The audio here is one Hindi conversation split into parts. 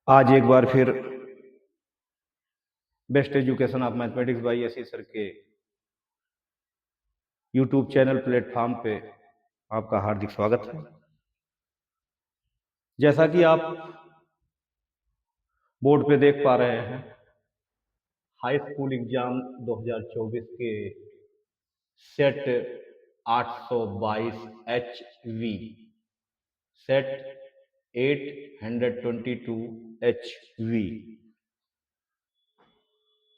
आज एक बार फिर best education of mathematics by SE sir के यूट्यूब चैनल प्लेटफॉर्म पे आपका हार्दिक स्वागत है। जैसा कि आप बोर्ड पे देख पा रहे हैं, हाई स्कूल एग्जाम 2024 के सेट 822 HV सेट 822 HV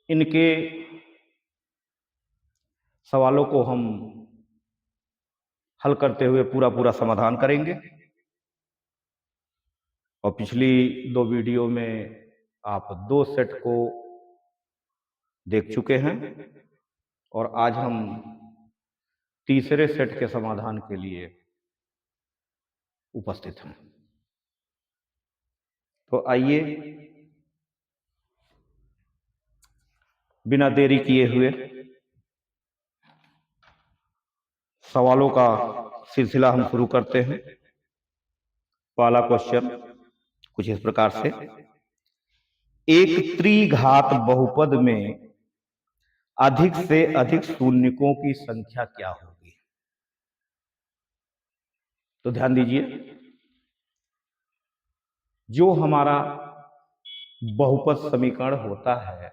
इनके सवालों को हम हल करते हुए पूरा समाधान करेंगे। और पिछली दो वीडियो में आप दो सेट को देख चुके हैं और आज हम तीसरे सेट के समाधान के लिए उपस्थित हैं। तो आइए बिना देरी किए हुए सवालों का सिलसिला हम शुरू करते हैं। पहला क्वेश्चन कुछ इस प्रकार से, एक त्रिघात बहुपद में अधिक से अधिक शून्यकों की संख्या क्या होगी? तो ध्यान दीजिए, जो हमारा बहुपद समीकरण होता है,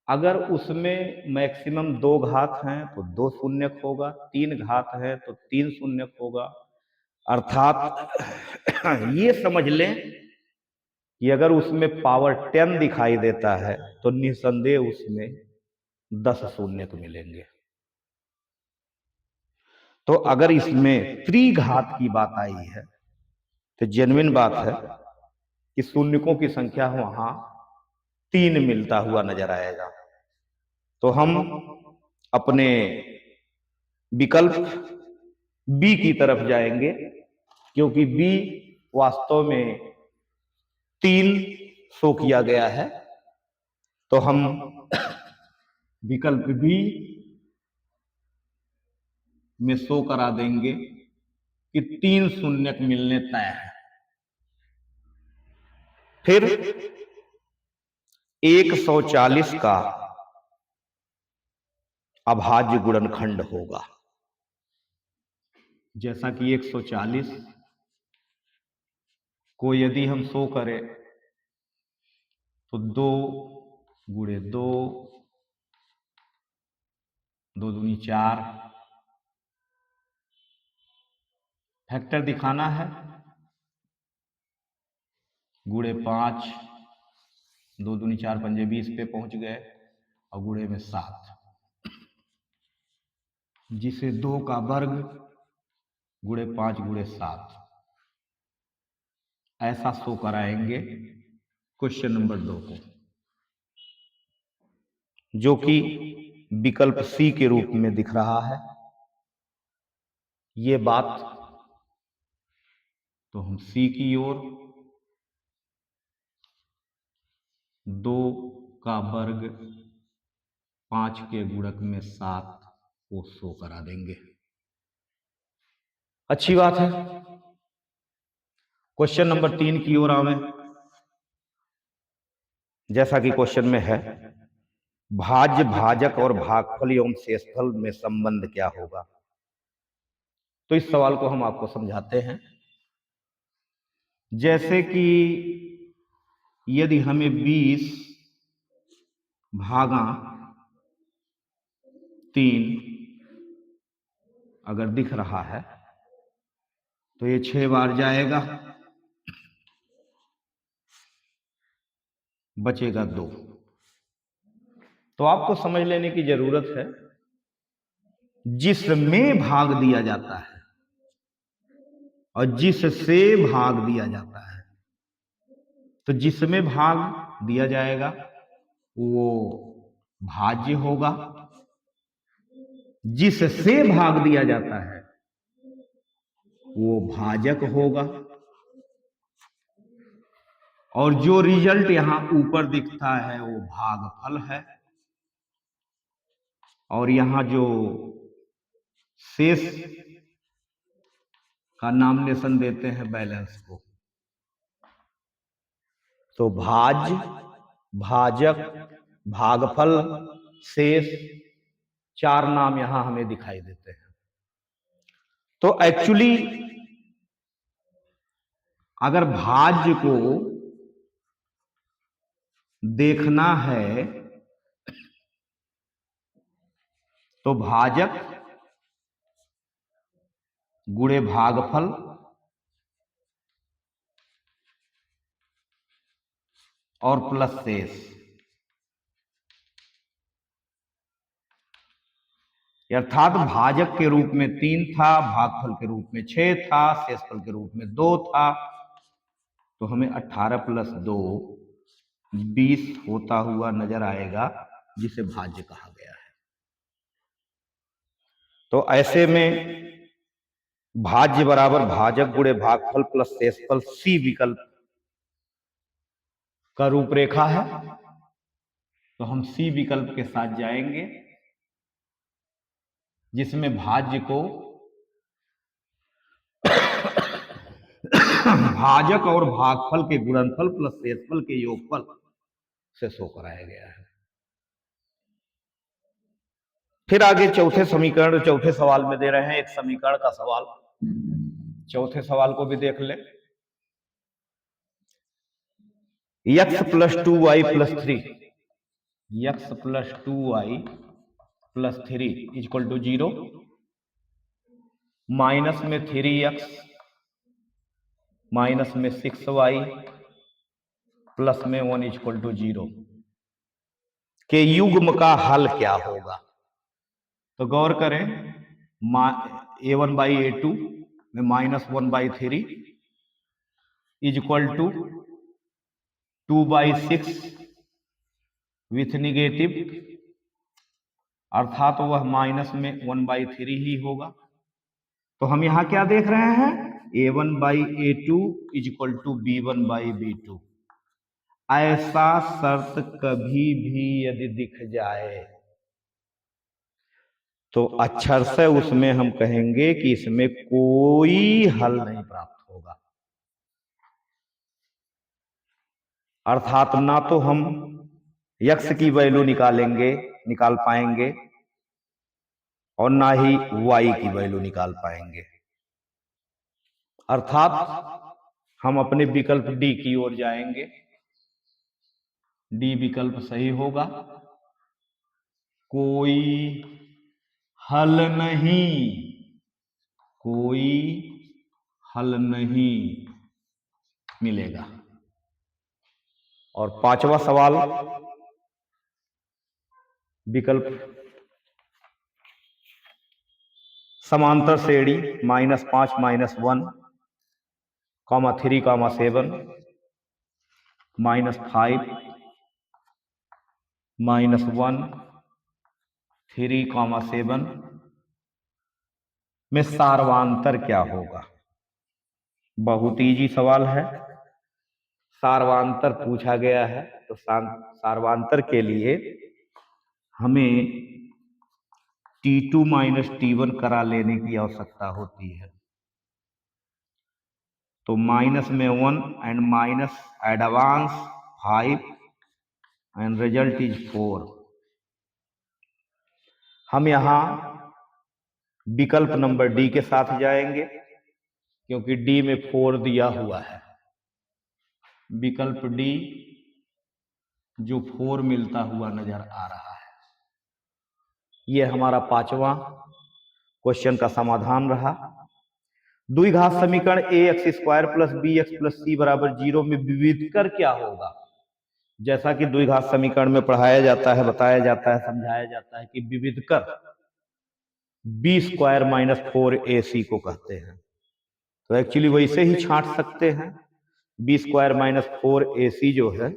अगर उसमें मैक्सिमम दो घात हैं तो दो शून्यक होगा, तीन घात है तो तीन शून्यक होगा। अर्थात ये समझ लें कि अगर उसमें पावर 10 दिखाई देता है तो निसंदेह उसमें 10 शून्यक मिलेंगे। तो अगर इसमें त्रिघात की बात आई है तो जेन्युइन बात है कि शून्यकों की संख्या वहां 3 मिलता हुआ नजर आएगा। तो हम अपने विकल्प बी की तरफ जाएंगे, क्योंकि बी वास्तव में 3 शो किया गया है। तो हम विकल्प बी में शो करा देंगे कि 3 शून्यक मिलने तय है। फिर 140 का अभाज्य गुणनखंड होगा। जैसा कि 140 को यदि हम शो करें तो 2 गुणे 2, 2 दूनी 4, फैक्टर दिखाना है, गुणे 5, 2 दूनी 4 पंजे 20 पे पहुंच गए, और गुणे में 7, जिसे 2 का वर्ग गुणे 5 गुणे 7 ऐसा शो कराएंगे क्वेश्चन नंबर 2 को, जो कि विकल्प सी के रूप में दिख रहा है। ये बात तो हम सी की ओर 2 का वर्ग 5 के गुणक में 7 को शो करा देंगे। अच्छी बात है। क्वेश्चन नंबर 3 की ओर आवे। जैसा कि क्वेश्चन में है, भाज्य भाजक और भागफल एवं शेषफल में संबंध क्या होगा? तो इस सवाल को हम आपको समझाते हैं। जैसे कि यदि हमें 20 भागा 3 अगर दिख रहा है तो ये 6 बार जाएगा, बचेगा 2। तो आपको समझ लेने की जरूरत है, जिसमें भाग दिया जाता है और जिससे भाग दिया जाता है, तो जिसमें भाग दिया जाएगा वो भाज्य होगा, जिससे भाग दिया जाता है वो भाजक होगा, और जो रिजल्ट यहां ऊपर दिखता है वो भागफल है, और यहां जो शेष का नामनेशन देते हैं बैलेंस को, तो भाज, भाजक, भागफल, शेष, चार नाम यहां हमें दिखाई देते हैं। तो एक्चुअली अगर भाज्य को देखना है तो भाजक गुणे भागफल और प्लस शेष, अर्थात भाजक के रूप में 3 था, भागफल के रूप में 6 था, शेषफल के रूप में 2 था। तो हमें 18 प्लस 2 20 होता हुआ नजर आएगा, जिसे भाज्य कहा गया है। तो ऐसे में भाज्य बराबर भाजक गुणे भागफल प्लस शेषफल, सी विकल्प का रूपरेखा है। तो हम सी विकल्प के साथ जाएंगे, जिसमें भाज्य को भाजक और भागफल के गुणनफल प्लस शेषफल के योगफल से शो कराया गया है। फिर आगे चौथे समीकरण, चौथे सवाल में दे रहे हैं एक समीकरण का सवाल। चौथे सवाल को भी देख ले। x plus 2y plus 3, x plus 2y plus 3 equal to 0, minus में 3x माइनस में 6y प्लस में 1 इक्वल टू 0 के युग्म का हल क्या होगा। तो गौर करें, a1 बाई a2 में minus 1 by 3 is equal to 2 by 6 with negative, अर्थात वह माइनस में 1 बाई 3 ही होगा। तो हम यहां क्या देख रहे हैं, a1 by a2 is equal to b1 by b2। ऐसा शर्त कभी भी यदि दिख जाए तो अक्षर से उसमें हम कहेंगे कि इसमें कोई हल नहीं प्राप्त होगा। अर्थात ना तो हम x की वैल्यू निकाल पाएंगे और ना ही y की वैल्यू निकाल पाएंगे। अर्थात हम अपने विकल्प डी की ओर जाएंगे। डी विकल्प सही होगा। कोई हल नहीं, कोई हल नहीं मिलेगा। और पांचवा सवाल, विकल्प समांतर श्रेणी -5 -1 3 7 -5 -1 3 7 में सार्वांतर क्या होगा। बहुत इजी सवाल है, सार्वांतर पूछा गया है। तो सार्वांतर के लिए हमें T2 माइनस T1 करा लेने की आवश्यकता होती है। तो माइनस में 1 and minus advance 5 and result is 4। हम यहां विकल्प नंबर डी के साथ जाएंगे, क्योंकि डी में 4 दिया हुआ है। विकल्प डी जो 4 मिलता हुआ नजर आ रहा है। यह हमारा पांचवा क्वेश्चन का समाधान रहा। द्विघात समीकरण ax² plus bx plus c बराबर 0 में विविधकर क्या होगा। जैसा कि द्विघात समीकरण में पढ़ाया जाता है, बताया जाता है, समझाया जाता है कि विविधकर b² माइनस 4ac को कहते हैं। तो एक्चुअली वैसे ही छांट सकते हैं। b² माइनस 4ac जो है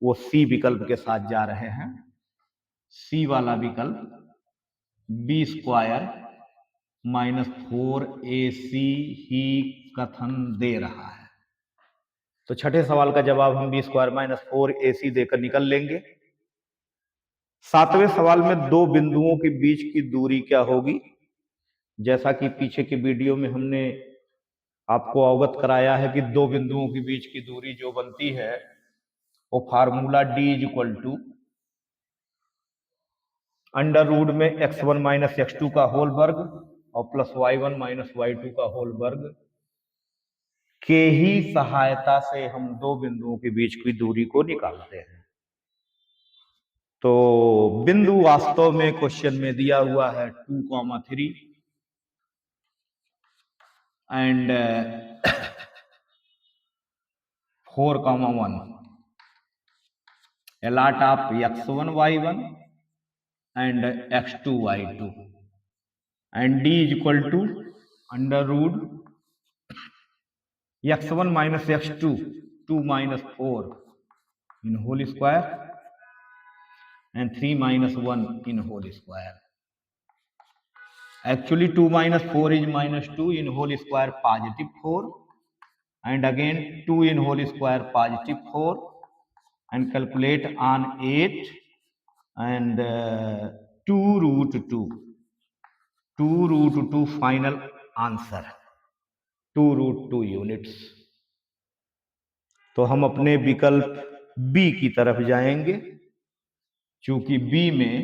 वो सी विकल्प के साथ जा रहे हैं। सी वाला विकल्प b² माइनस 4ac ही कथन दे रहा है। तो छठे सवाल का जवाब हम b² माइनस 4ac देकर निकल लेंगे। सातवें सवाल में दो बिंदुओं के बीच की दूरी क्या होगी। जैसा कि पीछे के वीडियो में हमने आपको अवगत कराया है कि दो बिंदुओं के बीच की दूरी जो बनती है वो formula D is equal to under root में x1 माइनस x2 का होल वर्ग और प्लस y1 माइनस y2 का होल वर्ग के ही सहायता से हम दो बिंदुओं के बीच की दूरी को निकालते हैं। तो बिंदु वास्तव में क्वेश्चन में दिया हुआ है 2,3 and 4,1 a lot of x1 y1 and x2 y2 and d is equal to under root x1 minus x2 2 minus 4 in whole square and 3 minus 1 in whole square. Actually 2 minus 4 is minus 2 in whole square positive 4 and again 2 in whole square positive 4 and calculate on 8 and 2 root 2. 2 root 2 final answer 2 root 2 units. तो हम अपने विकल्प बी की तरफ जाएंगे क्योंकि बी में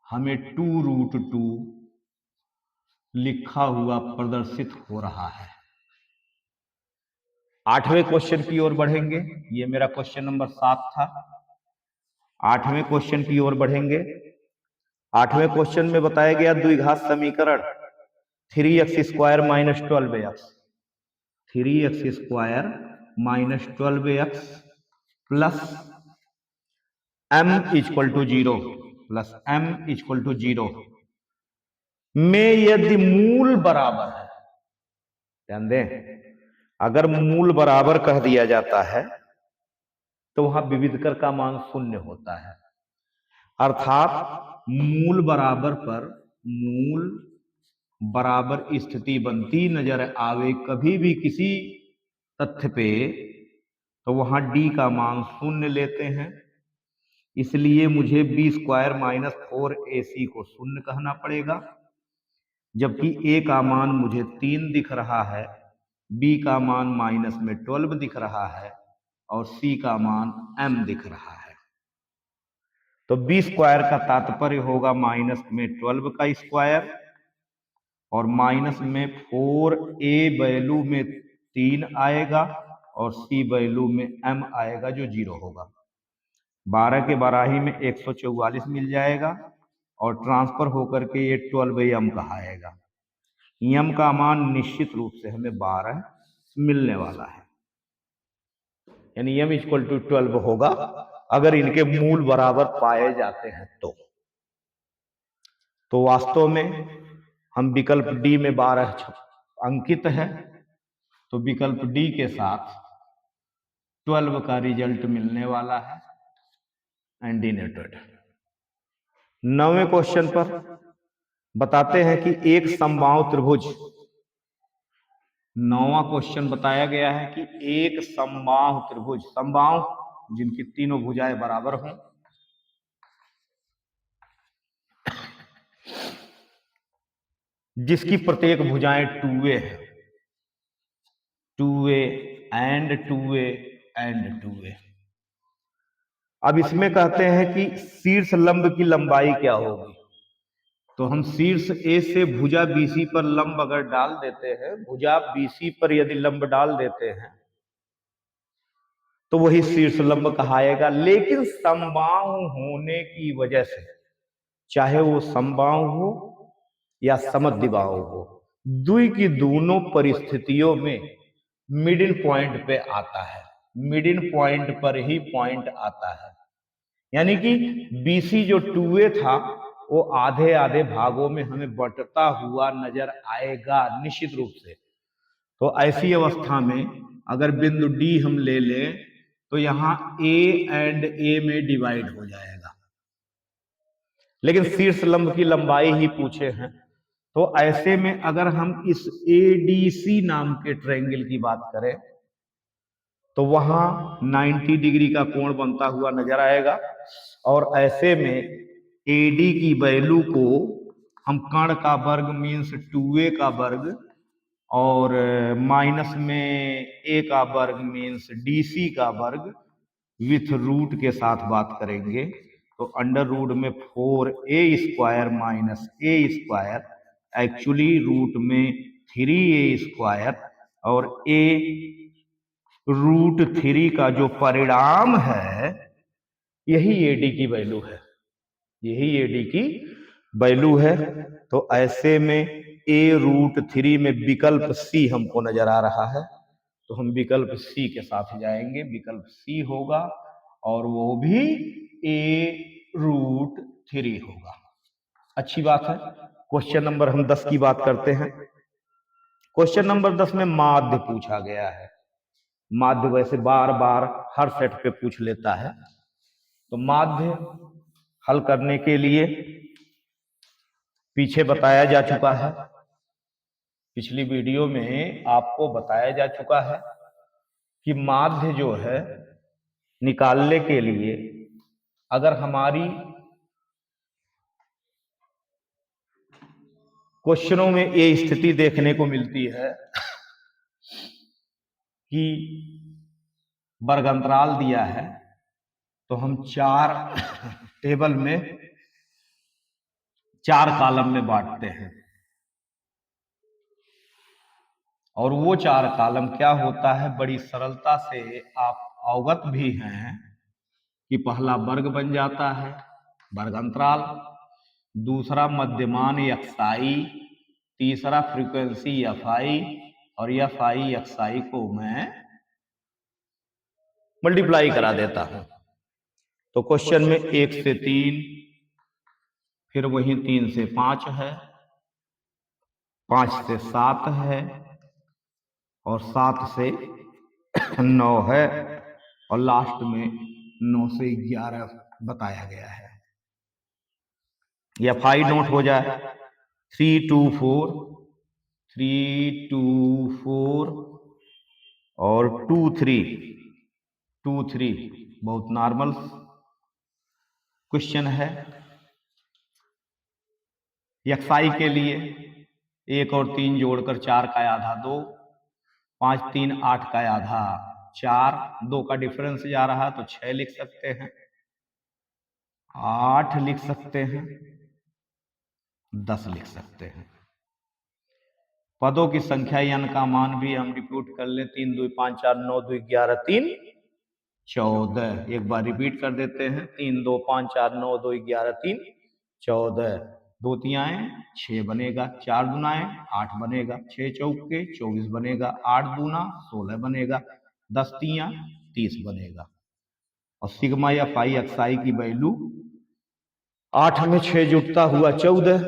हमें 2 रूट 2 लिखा हुआ प्रदर्शित हो रहा है। 8वें क्वेश्चन की ओर बढ़ेंगे। ये मेरा क्वेश्चन नंबर 7 था। 8वें क्वेश्चन की ओर बढ़ेंगे। 8वें क्वेश्चन में बताया गया द्विघात समीकरण 3x square minus 12x 3x square minus 12x plus m equal to 0 plus m equal to 0 में यदि मूल बराबर है, ध्यान दें, अगर मूल बराबर कह दिया जाता है तो वहां विविधकर का मान 0 होता है। अर्थात मूल बराबर पर मूल बराबर स्थिति बनती नजर आवे कभी भी किसी तथ्य पे तो वहां d का मान 0 लेते हैं। इसलिए मुझे b स्क्वायर माइनस 4ac को 0 कहना पड़ेगा, जबकि a का मान मुझे 3 दिख रहा है, b का मान माइनस में 12 दिख रहा है और c का मान m दिख रहा है। तो b स्क्वायर का तात्पर्य होगा माइनस में 12 का स्क्वायर और माइनस में 4a वैल्यू में 3 आएगा और c वैल्यू में m आएगा जो 0 होगा। 12 के बाराही में 144 मिल जाएगा और ट्रांसफर होकर के ये 12m कहाएगा। m का मान निश्चित रूप से हमें 12 मिलने वाला है, यानी m इक्वल टू 12 होगा अगर इनके मूल बराबर पाए जाते हैं तो वास्तव में हम विकल्प डी में 12 अंकित है, तो विकल्प डी के साथ 12 का रिजल्ट मिलने वाला है एंड डिनोटेड। 9वें क्वेश्चन पर बताते हैं कि एक समबाहु त्रिभुज, 9वां क्वेश्चन बताया गया है कि एक समबाहु त्रिभुज, समबाहु जिनकी तीनों भुजाएं बराबर हों, जिसकी प्रत्येक भुजाएं 2a है, 2a and 2a and 2a। अब इसमें कहते हैं कि शीर्ष लंब की लंबाई क्या होगी, तो हम शीर्ष ए से भुजा बीसी पर लंब अगर डाल देते हैं, भुजा बीसी पर यदि लंब डाल देते हैं तो वही शीर्ष लंब कहाएगा। लेकिन समबाहु होने की वजह से, चाहे वो समबाहु हो या समद्विबाहु हो, द्वि की दोनों परिस्थितियों में मिडिल पॉइंट पे आता है, मिडिल पॉइंट पर ही पॉइंट आता है। यानी कि बीसी जो 2a था वो आधे आधे भागों में हमें बंटता हुआ नजर आएगा निश्चित रूप से। तो ऐसी अवस्था में अगर बिंदु डी हम ले लें तो यहां a एंड a में डिवाइड हो जाएगा, लेकिन शीर्ष लंब की लंबाई ही पूछे हैं। तो ऐसे में अगर हम इस ADC नाम के ट्रायंगल की बात करें तो वहां 90 डिग्री का कोण बनता हुआ नजर आएगा और ऐसे में AD की वैल्यू को हम कर्ण का वर्ग मीन्स 2a का वर्ग और माइनस में a का वर्ग मीन्स DC का वर्ग विथ रूट के साथ बात करेंगे तो अंडर रूट में 4a² minus a², actually root में 3a² और a √3 का जो परिणाम है यही AD की वैल्यू है, यही AD की वैल्यू है। तो ऐसे में a√3 में विकल्प C हमको नजर आ रहा है, तो हम विकल्प C के साथ जाएंगे। विकल्प C होगा और वो भी a√3 होगा। अच्छी बात है। क्वेश्चन नंबर हम 10 की बात करते हैं। क्वेश्चन नंबर 10 में माध्य पूछा गया है। माध्य वैसे बार बार हर सेट पे पूछ लेता है, तो माध्य हल करने के लिए पीछे बताया जा चुका है, पिछली वीडियो में आपको बताया जा चुका है कि माध्य जो है निकालने के लिए अगर हमारी क्वेश्चनों में ये स्थिति देखने को मिलती है कि वर्ग अंतराल दिया है, तो हम 4 टेबल में 4 कॉलम में बांटते हैं और वो 4 कॉलम क्या होता है, बड़ी सरलता से आप अवगत भी हैं कि पहला वर्ग बन जाता है वर्ग अंतराल, दूसरा मध्यमान XI, तीसरा फ्रीक्वेंसी FI और FI XI को मैं मल्टीप्लाई करा देता हूं। तो क्वेश्चन में 1 से 3, फिर वही 3 से 5 है, 5 से 7 है और 7 से 9 है और लास्ट में 9 से 11 बताया गया है। FI नोट हो जाए 3 2 4, 3 2 4 और 2 3, 2 3 बहुत नॉर्मल क्वेश्चन है। XI के लिए 1 और 3 जोड़कर 4 का आधा 2, 5 3 8 का आधा 4, 2 का डिफरेंस जा रहा तो 6 लिख सकते हैं, 8 लिख सकते हैं, 10 लिख सकते हैं। पदों की संख्या n का मान भी हम रिपीट कर ले, 3 2 5 4 9 2 11 3 14। एक बार रिपीट कर देते हैं, 3 2 5 4 9 2 11 3 14, 2 तियाएं 6 बनेगा, 4 दुनाएं 8 बनेगा, 6 चौके 24 बनेगा, 8 दूना 16 बनेगा, 10 तियां 30 बनेगा। और सिग्मा FI XI की वैल्यू 8 में 6 जुड़ता हुआ 14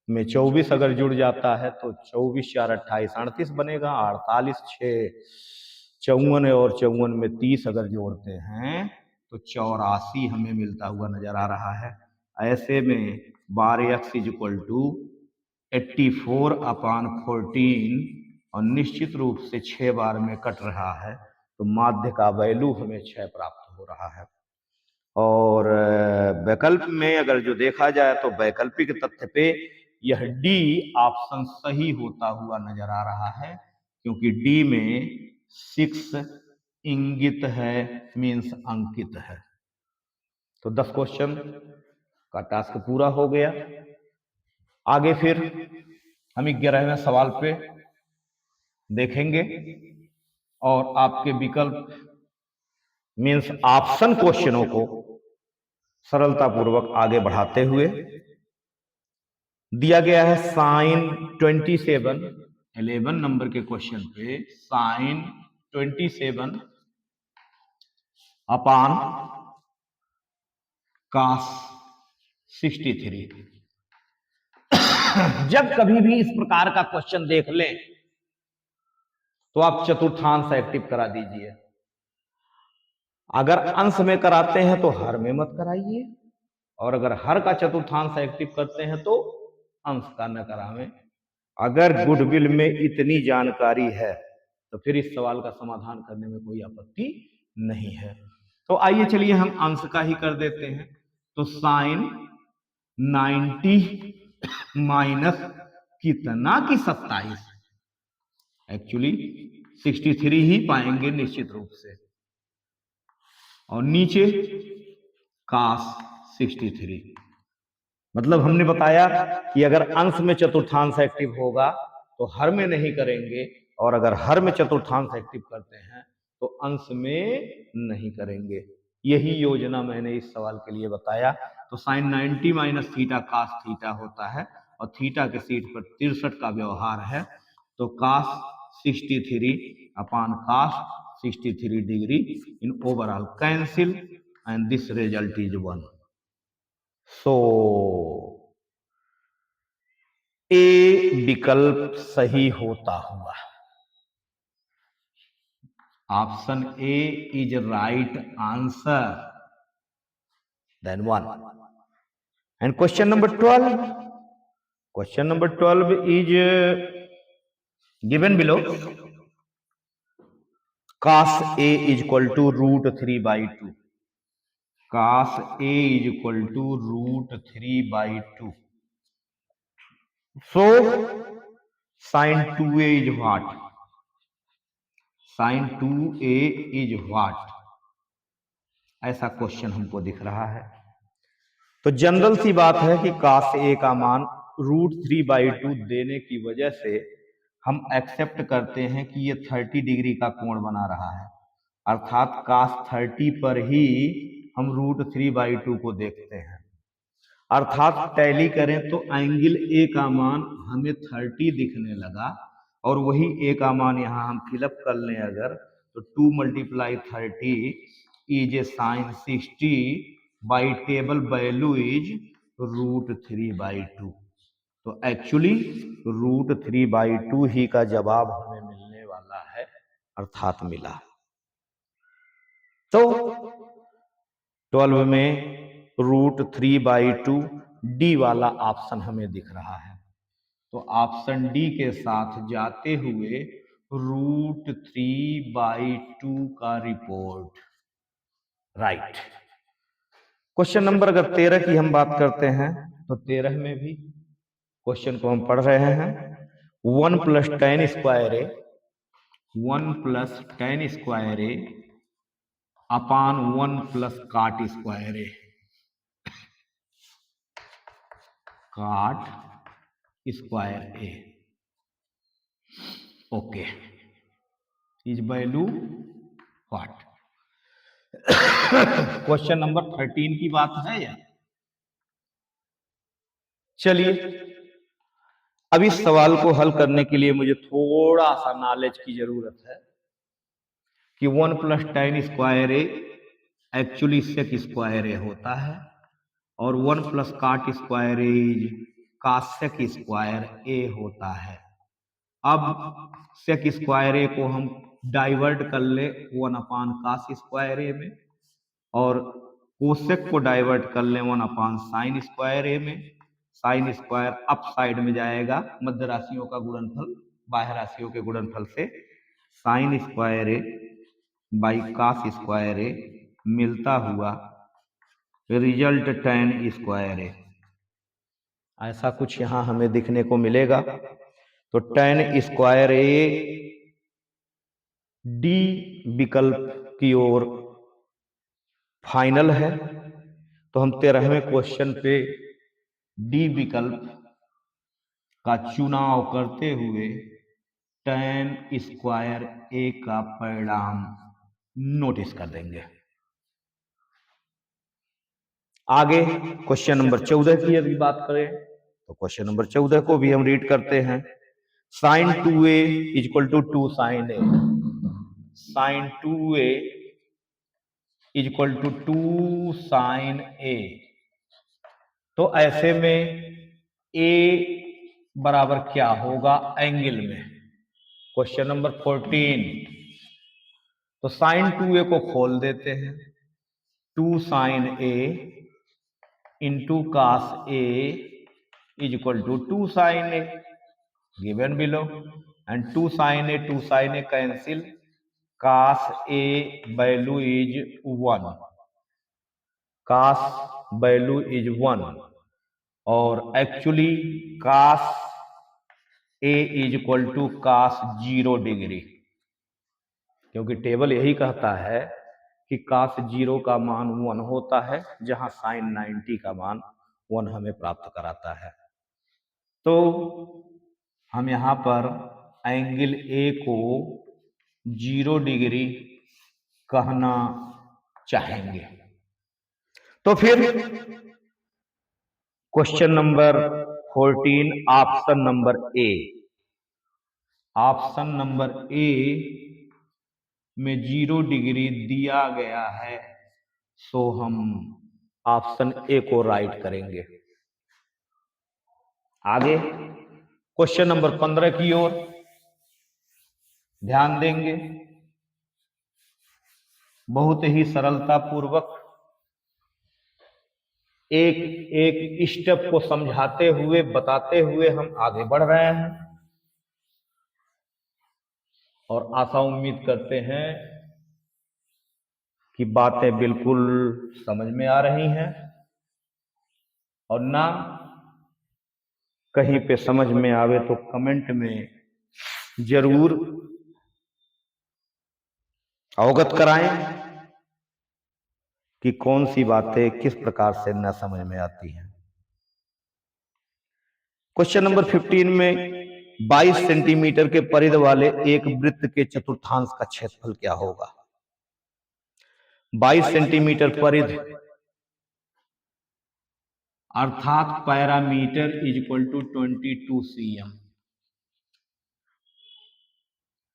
में 24 अगर जुड़ जाता है तो 24 4 28 38 बनेगा, 48 6 54 और 54 में 30 अगर जोड़ते हैं तो 84 हमें मिलता हुआ नजर आ रहा है। ऐसे में बार x = 84/14 और निश्चित रूप से 6 बार में कट रहा है, तो माध्य का वैल्यू हमें 6 प्राप्त हो रहा है। और वैकल्प में अगर जो देखा जाए तो वैकल्पिक तथ्य पे यह D ऑप्शन सही होता हुआ नजर आ रहा है, क्योंकि D में 6 इंगित है, मीन्स अंकित है। तो 10 क्वेश्चन का टास्क पूरा हो गया। आगे फिर हम 11वें सवाल पे देखेंगे और आपके विकल्प मीन्स ऑप्शन क्वेश्चनों को सरलता पूर्वक आगे बढ़ाते हुए दिया गया है साइन 27, 11 नंबर के क्वेश्चन पे साइन 27 अपान cos 63। जब कभी भी इस प्रकार का क्वेश्चन देख लें तो आप चतुर्थांश एक्टिव करा दीजिए। अगर अंश में कराते हैं तो हर में मत कराइए, और अगर हर का चतुर्थांश एक्टिव करते हैं तो अंश का न करावें। अगर गुडविल में इतनी जानकारी है तो फिर इस सवाल का समाधान करने में कोई आपत्ति नहीं है। तो आइए चलिए हम अंश का ही कर देते हैं। तो साइन 90 माइनस कितना की 27, एक्चुअली 63 ही पाएंगे निश्चित रूप से। और नीचे cos 63। मतलब हमने बताया कि अगर अंश में चतुर्थांश एक्टिव होगा तो हर में नहीं करेंगे, और अगर हर में चतुर्थांश एक्टिव करते हैं तो अंश में नहीं करेंगे। यही योजना मैंने इस सवाल के लिए बताया। तो sine 90 minus theta cos theta होता है, और थीटा के सीट पर 63 का व्यवहार है, तो cos 63 upon cos 63 degree in overall cancel and this result is 1। So A विकल्प सही होता हुआ, option A is right answer, then 1। And question number 12, question number 12 is given below. cos a is equal to √3/2, cos a is equal to √3/2, so sin 2a is what? sin 2a is what? ऐसा क्वेश्चन हमको दिख रहा है। तो जनरल सी बात है कि cos a का मान √3/2 देने की वजह से हम एक्सेप्ट करते हैं कि ये 30 डिग्री का कोण बना रहा है, अर्थात cos 30 पर ही हम √3/2 को देखते हैं। अर्थात टैली करें तो एंगल ए का मान हमें 30 दिखने लगा, और वही ए का मान यहाँ हम फिलअप कर लें अगर, तो 2 × 30 is a sine 60 by table value is √3/2। तो एक्चुअली √3/2 ही का जवाब हमें मिलने वाला है, अर्थात मिला। तो 12 में √3/2 डी वाला ऑप्शन हमें दिख रहा है। तो ऑप्शन डी के साथ जाते हुए √3/2 का रिपोर्ट राइट। क्वेश्चन नंबर अगर 13 की हम बात करते हैं तो 13 में भी क्वेश्चन को हम पढ़ रहे हैं। 1 + tan square A, 1 + tan square A upon 1 + cot square A, cot square A, okay, is value what? Question number 13 की बात है या? चलिए, अब इस सवाल को हल करने के लिए मुझे थोड़ा सा नॉलेज की जरूरत है कि 1 + tan स्क्वायर ए एक्चुअली सेक स्क्वायर ए होता है, और 1 + cot स्क्वायर ए कासेक स्क्वायर ए होता है। अब सेक स्क्वायर ए को हम डाइवर्ट कर ले 1/cos स्क्वायर ए में, और कोसेक को डाइवर्ट कर ले 1/sin स्क्वायर ए में। साइन स्क्वायर अप साइड में जाएगा, मध्य राशियों का गुणनफल बाह्य राशियों के गुणनफल से sine square A by cos square A मिलता हुआ रिजल्ट tan स्क्वायर ए, ऐसा कुछ यहां हमें दिखने को मिलेगा। तो tan स्क्वायर ए डी विकल्प की ओर फाइनल है। तो हम 13वें क्वेश्चन पे डी विकल्प का चुनाव करते हुए tan स्क्वायर ए का परिणाम नोटिस कर देंगे। आगे क्वेश्चन नंबर 14 की यदि बात करें तो क्वेश्चन नंबर 14 को भी हम रीड करते हैं। sin 2a = 2 sin a, sin 2a = 2 sin a। तो ऐसे में a बराबर क्या होगा एंगल में? Question number 14। तो sin 2a को खोल देते हैं, 2 sin a into cos a = 2 sin a given below, and 2 sin a cancel, cos a value is 1, cos value is 1, और actually cos a = cos 0 degree, क्योंकि टेबल यही कहता है कि cos 0 का मान 1 होता है, जहां sin 90 का मान 1 हमें प्राप्त कराता है। तो हम यहाँ पर एंगल ए को 0 डिग्री कहना चाहेंगे। तो फिर question number 14, option number A. Option number A में 0 डिग्री दिया गया है, सो हम ऑप्शन ए को राइट करेंगे। आगे क्वेश्चन नंबर 15 की ओर ध्यान देंगे। बहुत ही सरलता पूर्वक एक एक स्टेप को समझाते हुए, बताते हुए हम आगे बढ़ रहे हैं और आशा उम्मीद करते हैं कि बातें बिल्कुल समझ में आ रही हैं और ना कहीं पे समझ में आवे तो कमेंट में जरूर अवगत कराएं कि कौन सी बातें किस प्रकार से न समझ में आती हैं। क्वेश्चन नंबर 15 में 22 सेंटीमीटर के परिध वाले एक वृत्त के चतुर्थांश का क्षेत्रफल क्या होगा। 22 सेंटीमीटर परिध अर्थात पैरामीटर इक्वल टू 22 cm।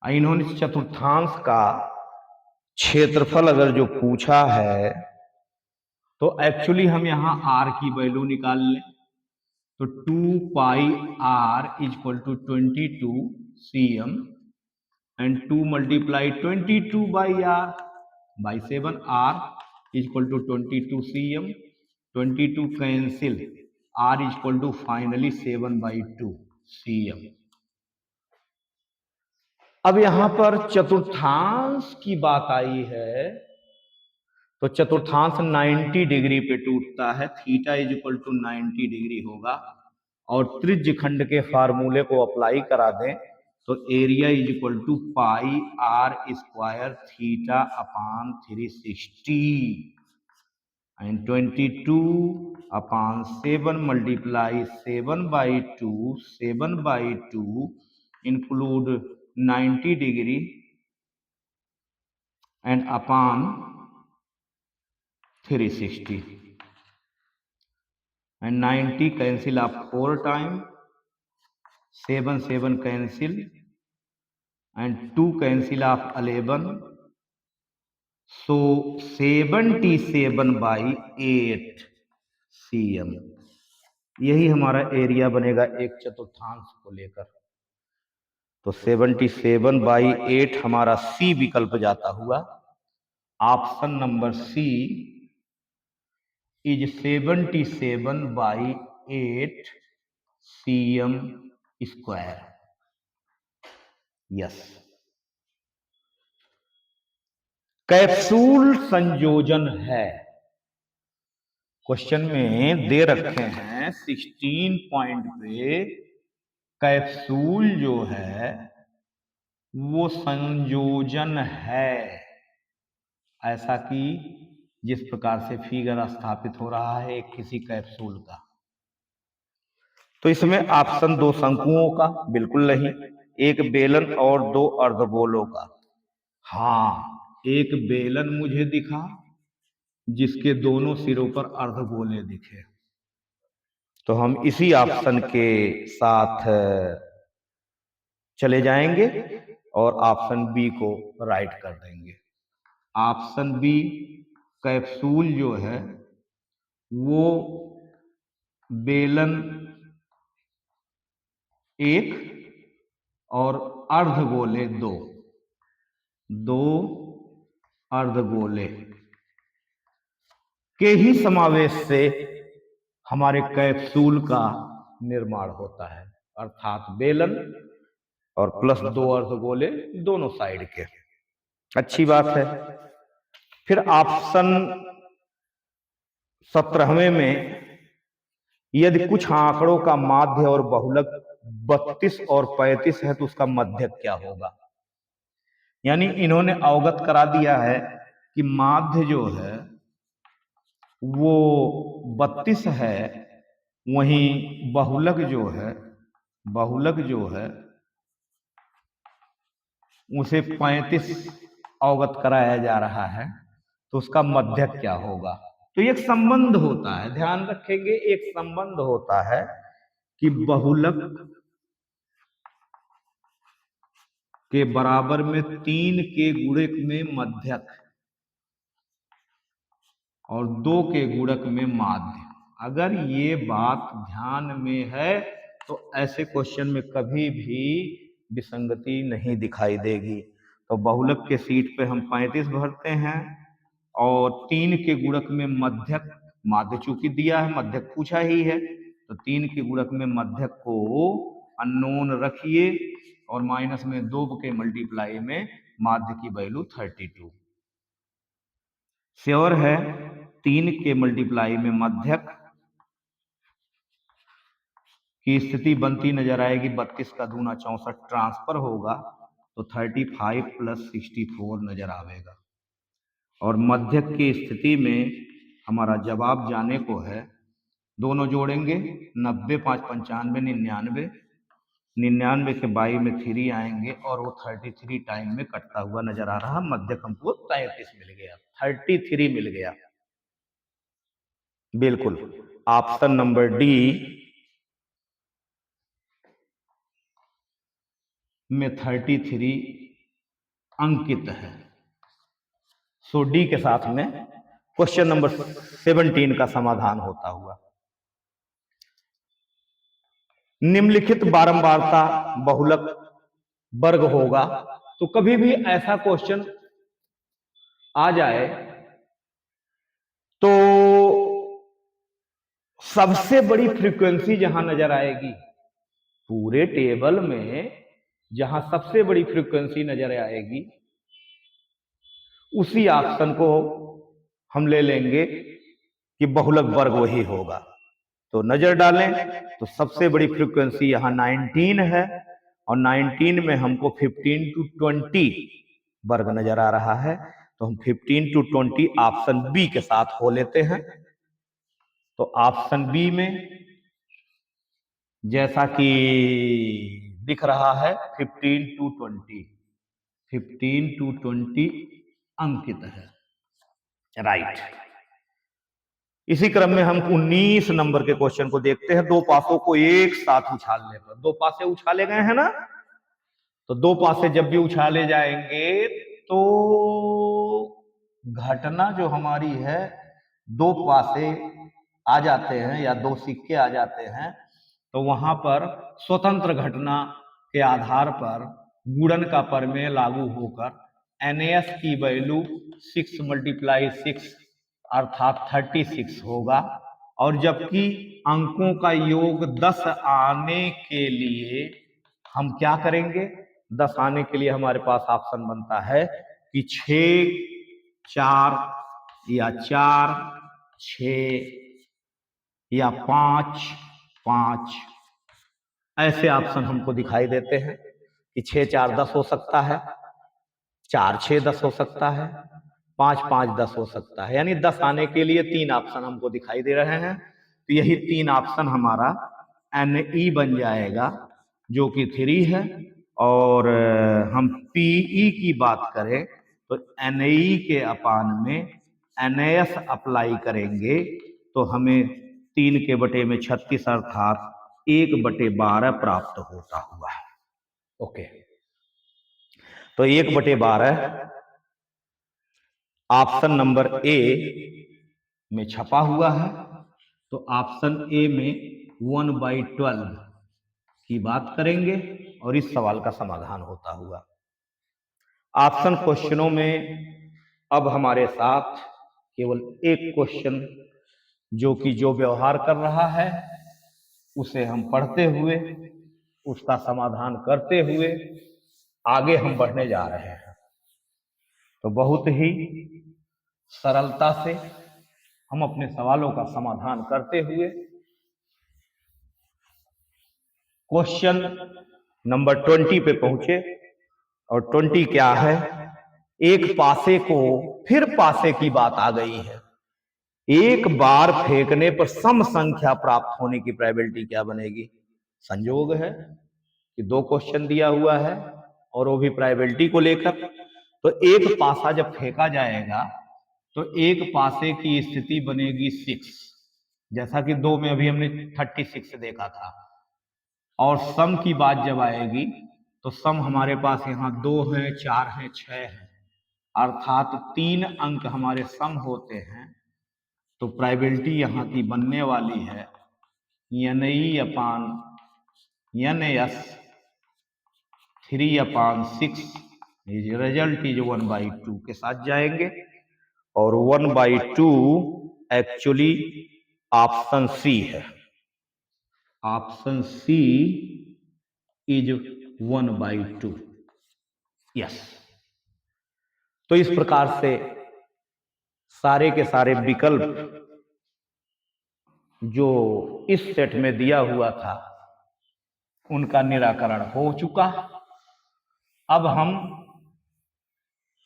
इन्होंने चतुर्थांश का क्षेत्रफल अगर जो पूछा है तो एक्चुअली हम यहां r की वैल्यू निकाल लें तो 2 pi r equal to 22 cm and 2 multiply 22 by r by 7, r equal to 22 cm, 22 cancel, r equal to finally 7/2 cm। अब यहां पर चतुर्थांश की बात आई है तो चतुर्थांश 90 डिग्री पे टूटता है, theta is equal to 90 degree होगा और त्रिज्य खंड के फार्मूले को अप्लाई करा दें तो area is equal to pi are square theta upon 360 and 22 upon 7 multiply 7/2 7/2 include 90 degree and upon 360 and 90 cancel up 4 time, 7 cancel and 2 cancel of 11, so 77/8 cm। यही हमारा एरिया बनेगा एक चतुर्थांश को लेकर। तो 77/8 हमारा सी विकल्प जाता हुआ। Option number C is 77/8 cm square। Yes. Capsule संयोजन है, क्वेश्चन में दे रखे हैं 16 पॉइंट पे कैप्सूल जो है वो संयोजन है, ऐसा कि जिस प्रकार से फिगर स्थापित हो रहा है किसी कैप्सूल का। तो इसमें ऑप्शन 2 शंकुओं का बिल्कुल नहीं, एक बेलन और 2 अर्धगोलों का। हाँ, एक बेलन मुझे दिखा जिसके दोनों सिरों पर अर्धगोले दिखे, तो हम इसी ऑप्शन के साथ चले जाएंगे और ऑप्शन बी को राइट कर देंगे। ऑप्शन बी कैप्सूल जो है वो बेलन एक और अर्धगोले दो अर्धगोले के ही समावेश से हमारे कैप्सूल का निर्माण होता है, अर्थात बेलन और प्लस 2 अर्धगोले दोनों साइड के। अच्छी बात है। फिर ऑप्शन 17वें में यदि कुछ आंकड़ों का माध्य और बहुलक 32 और 35 है तो उसका मध्यक क्या होगा। यानी इन्होंने अवगत करा दिया है कि माध्य जो है वो 32 है, वहीं बहुलक जो है उसे 35 अवगत कराया जा रहा है, तो उसका मध्यक क्या होगा। तो एक संबंध होता है, ध्यान रखेंगे, एक संबंध होता है कि बहुलक के बराबर में 3 के गुणक में मध्यक और 2 के गुणक में माध्य। अगर ये बात ध्यान में है तो ऐसे क्वेश्चन में कभी भी विसंगति नहीं दिखाई देगी। तो बहुलक के सीट पे हम 35 भरते हैं और 3 के गुणक में मध्यक, माध्य चूंकि दिया है, मध्यक पूछा ही है, तो 3 के गुणक में मध्यक को अननोन रखिए और माइनस में 2 के मल्टीप्लाई में माध्य की वैल्यू 32। श्योर है 3 के मल्टीप्लाई में मध्यक की स्थिति बनती नजर आएगी, 32 का दूना 64 ट्रांसफर होगा तो 35 प्लस 64 नजर आएगा। और मध्यक की स्थिति में हमारा जवाब जाने को है, दोनों जोड़ेंगे 90 5 95 99 के बाई में 3 आएंगे और वो 33 टाइम में कटता हुआ नजर आ रहा। मध्यक हमको 33 मिल गया, 33 मिल गया। बिल्कुल ऑप्शन नंबर डी में 33 अंकित है। सो डी के साथ में क्वेश्चन नंबर 17 का समाधान होता हुआ। निम्नलिखित बारंबारता बहुलक वर्ग होगा। तो कभी भी ऐसा क्वेश्चन आ जाए तो सबसे बड़ी फ्रीक्वेंसी जहां नजर आएगी, पूरे टेबल में जहां सबसे बड़ी फ्रीक्वेंसी नजर आएगी उसी ऑप्शन को हम ले लेंगे कि बहुलक वर्ग वही होगा। तो नजर डालें तो सबसे बड़ी फ्रीक्वेंसी यहां 19 है और 19 में हमको 15 to 20 वर्ग नजर आ रहा है, तो हम 15 to 20 ऑप्शन बी के साथ हो लेते हैं। तो ऑप्शन बी में जैसा कि दिख रहा है 15 to 20 अंकित है, राइट। इसी क्रम में हम 19 नंबर के क्वेश्चन को देखते हैं। दो पासों को एक साथ उछालने पर, दो पासे उछाले गए हैं ना, तो दो पासे जब भी उछाले जाएंगे तो घटना जो हमारी है, दो पासे आ जाते हैं या दो सिक्के आ जाते हैं, तो वहां पर स्वतंत्र घटना के आधार पर गुणन का प्रमेय लागू होकर NAS की वैल्यू 6 × 6 अर्थात 36 होगा। और जबकि अंकों का योग 10 आने के लिए हम क्या करेंगे, 10 आने के लिए हमारे पास ऑप्शन बनता है कि 6 4 या 4 6 या 5 5, ऐसे ऑप्शन हमको दिखाई देते हैं कि 6 4 10 हो सकता है, 4 6 10 हो सकता है, 5 5 10 हो सकता है। यानी 10 आने के लिए 3 ऑप्शन हमको दिखाई दे रहे हैं। तो यही 3 ऑप्शन हमारा NE बन जाएगा जो कि 3 है। और हम PE की बात करें तो NE के अपान में NAS अप्लाई करेंगे तो हमें 3 के बटे में 36 अर्थात 1/12 प्राप्त होता हुआ है। ओके, तो 1/12 ऑप्शन नंबर ए में छपा हुआ है। तो ऑप्शन ए में 1/12 की बात करेंगे और इस सवाल का समाधान होता हुआ। ऑप्शन क्वेश्चनों में अब हमारे साथ केवल एक क्वेश्चन जो व्यवहार कर रहा है उसे हम पढ़ते हुए उसका समाधान करते हुए आगे हम बढ़ने जा रहे हैं। तो बहुत ही सरलता से हम अपने सवालों का समाधान करते हुए क्वेश्चन नंबर 20 पे पहुंचे। और 20 क्या है एक पासे को फिर पासे की बात आ गई है। एक बार फेंकने पर सम संख्या प्राप्त होने की प्रोबेबिलिटी क्या बनेगी? संयोग है कि दो क्वेश्चन दिया हुआ है और वो भी प्रोबेबिलिटी को लेकर। तो एक पासा जब फेंका जाएगा तो एक पासे की स्थिति बनेगी 6, जैसा कि दो में अभी हमने 36 देखा था। और सम की बात जब आएगी तो सम हमारे पास यहाँ 2 है, 4 है, 6 है, अर्थात 3 अंक हमारे सम होते हैं। तो प्रोबेबिलिटी यहाँ की बनने वाली है NE/NS 3/6 रिजल्ट इज 1/2 के साथ जाएंगे। और 1/2 एक्चुअली ऑप्शन सी है। Option C is 1/2। यस। तो इस प्रकार से सारे के सारे विकल्प जो इस सेट में दिया हुआ था उनका निराकरण हो चुका। अब हम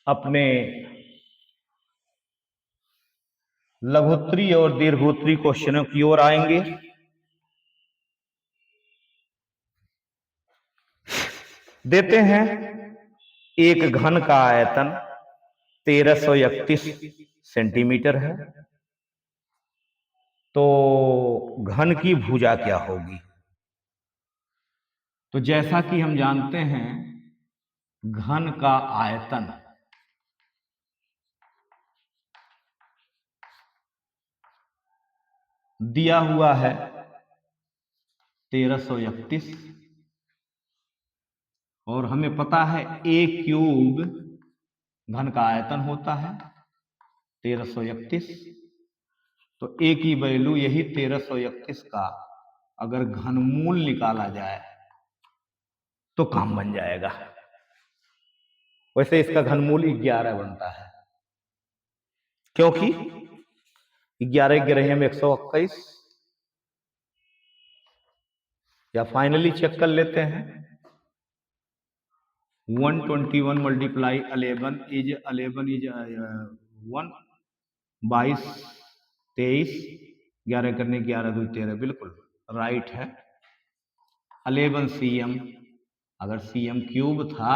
अपने लघुत्तरी और दीर्घोत्तरी क्वेश्चनों की ओर आएंगे। देते हैं एक घन का आयतन 1331 सेंटीमीटर है, तो घन की भुजा क्या होगी? तो जैसा कि हम जानते हैं घन का आयतन दिया हुआ है 1331 और हमें पता है a क्यूब घन का आयतन होता है 1331। तो a की वैल्यू यही 1331 का अगर घनमूल निकाला जाए तो काम बन जाएगा। वैसे इसका घनमूल 11 बनता है, क्योंकि 11 गिरहे में 121। या फाइनली चेक कर लेते हैं 121 मल्टीप्लाई 11 इज 1 22 23 11 करने 11 2 13 बिल्कुल राइट है। 11 cm, अगर cm क्यूब था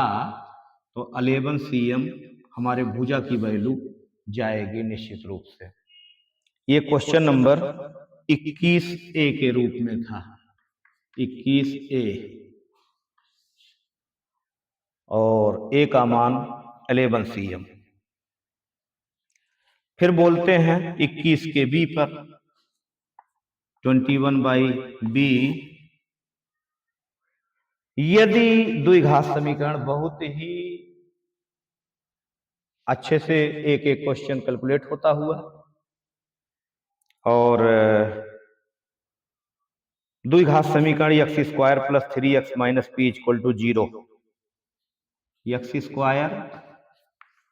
तो 11 cm हमारे भुजा की वैल्यू जाएगी निश्चित रूप से। ये क्वेश्चन नंबर 21A के रूप में था, 21A, और A का मान 11 cm। फिर बोलते हैं 21 के B पर 21/B। यदि द्विघात समीकरण बहुत ही अच्छे से एक एक क्वेश्चन कैलकुलेट होता हुआ और द्विघात समीकरण x² + 3x - p = 0, x²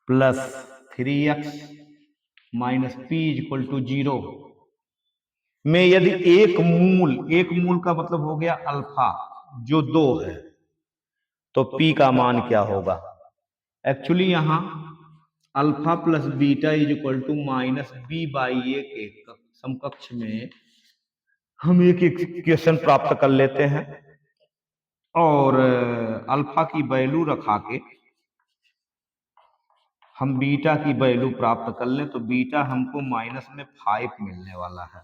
+ 3x - p = 0 में यदि एक मूल का मतलब हो गया अल्फा जो 2 है, तो p का मान क्या होगा? एक्चुअली यहां alpha plus beta is equal to -b/a के समकक्ष में हम एक इक्वेशन प्राप्त कर लेते हैं और अल्फा की वैल्यू रखा के हम बीटा की वैल्यू प्राप्त कर लें तो बीटा हमको -5 मिलने वाला है।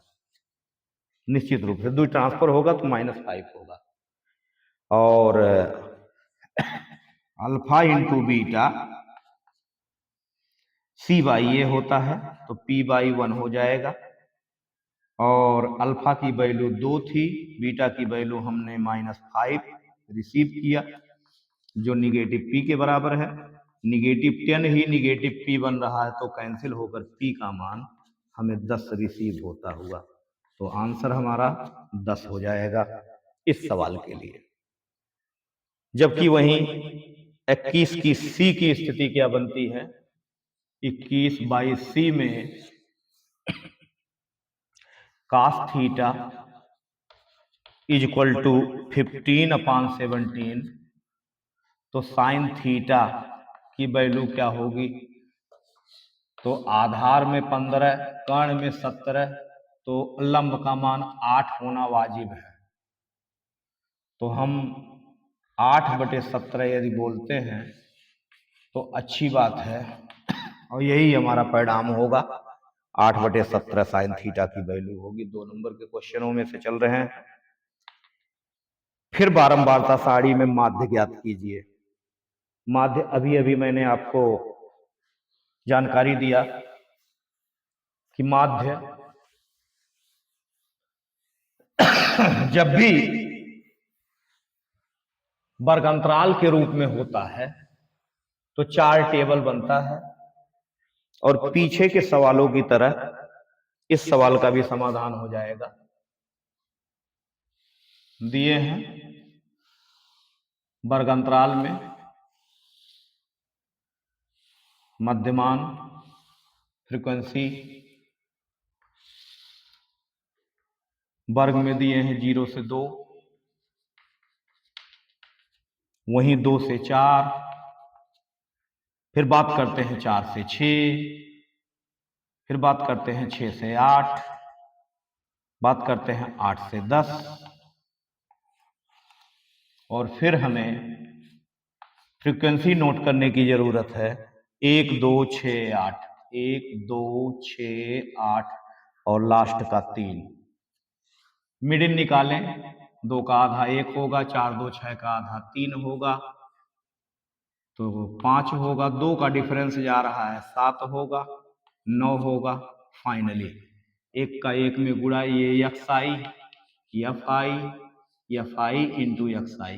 निश्चित रूप से 2 ट्रांसफर होगा तो -5 होगा और अल्फा इंटू बीटा c/a होता है तो p/1 हो जाएगा। और अल्फा की वैल्यू 2 थी, बीटा की वैल्यू हमने -5 रिसीव किया जो निगेटिव p के बराबर है। -10 ही निगेटिव p बन रहा है तो कैंसिल होकर p का मान हमें 10 रिसीव होता हुआ, तो आंसर हमारा 10 हो जाएगा इस सवाल के लिए। जबकि वहीं 21 की c की स्थिति क्या बनती है? 21/c में cos theta is equal to 15/17, तो साइन थीटा की वैल्यू क्या होगी? तो आधार में 15, कर्ण में 17, तो लंब का मान 8 होना वाजिब है। तो हम 8/17 यदि बोलते हैं तो अच्छी बात है, और यही हमारा परिणाम होगा। 8/17 साइन थीटा की वैल्यू होगी। 2 नंबर के क्वेश्चनों में से चल रहे हैं। फिर बारंबारता सारणी में माध्य ज्ञात कीजिए। माध्य अभी अभी मैंने आपको जानकारी दिया कि माध्य जब भी वर्गांतराल के रूप में होता है तो 4 टेबल बनता है, और पीछे के सवालों की तरह इस सवाल का भी समाधान हो जाएगा। दिए हैं वर्गांतराल में मध्यमान, फ्रीक्वेंसी, वर्ग में दिए हैं 0 से 2, वहीं 2 से 4, फिर बात करते हैं 4 से 6, फिर बात करते हैं 6 से 8, बात करते हैं 8 से 10, और फिर हमें फ्रीक्वेंसी नोट करने की जरूरत है। 1 2 6 8, 1 2 6 8 और लास्ट का 3। मिडिल निकालें, 2 का आधा 1 होगा, 4 2 6 का आधा 3 होगा, तो 5 होगा। 2 का डिफरेंस जा रहा है, 7 होगा, 9 होगा। फाइनली 1 का 1 में गुणा, ये X I F I into X I,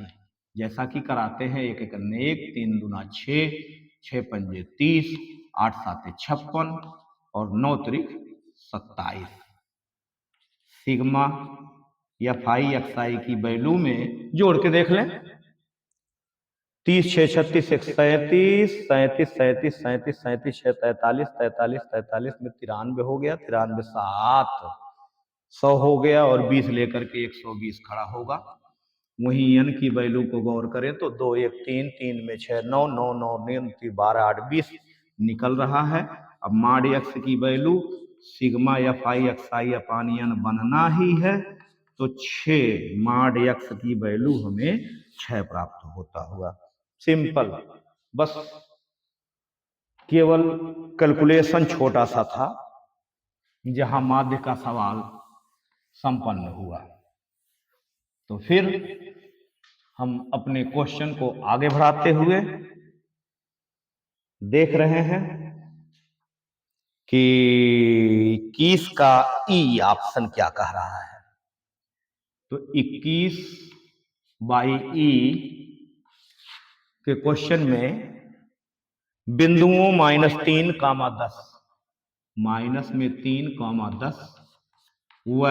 जैसा कि कराते हैं 1 1 करने 1, 3 दूना 6, 6 पंजे 30, 8 7 56 और 9 त्रिक 27। सिग्मा एफ आई एक्स आई की वैल्यू में जोड़ के देख लें। 30 6 36 1 37, 37 37 37 37 6 43, 43 43 में 93 हो गया, 93 7 100 हो गया, और 20 लेकर के 120 खड़ा होगा। वहीं n की वैल्यू को गौर करें तो 2 1 3, 3 में 6 9, 9 9 9 12 8 20 निकल रहा है। अब माड x की value sigma F I x I upon n बनना ही है, तो 6 माड x की वैल्यू हमें 6 प्राप्त होता हुआ। सिंपल, बस केवल कैलकुलेशन छोटा सा था, जहां माध्य का सवाल संपन्न हुआ। तो फिर हम अपने क्वेश्चन को आगे बढ़ाते हुए देख रहे हैं कि 21 का ई ऑप्शन क्या कह रहा है। तो 21 बाई ई के क्वेश्चन में बिंदुओं -3, 10, माइनस में 3, 10 व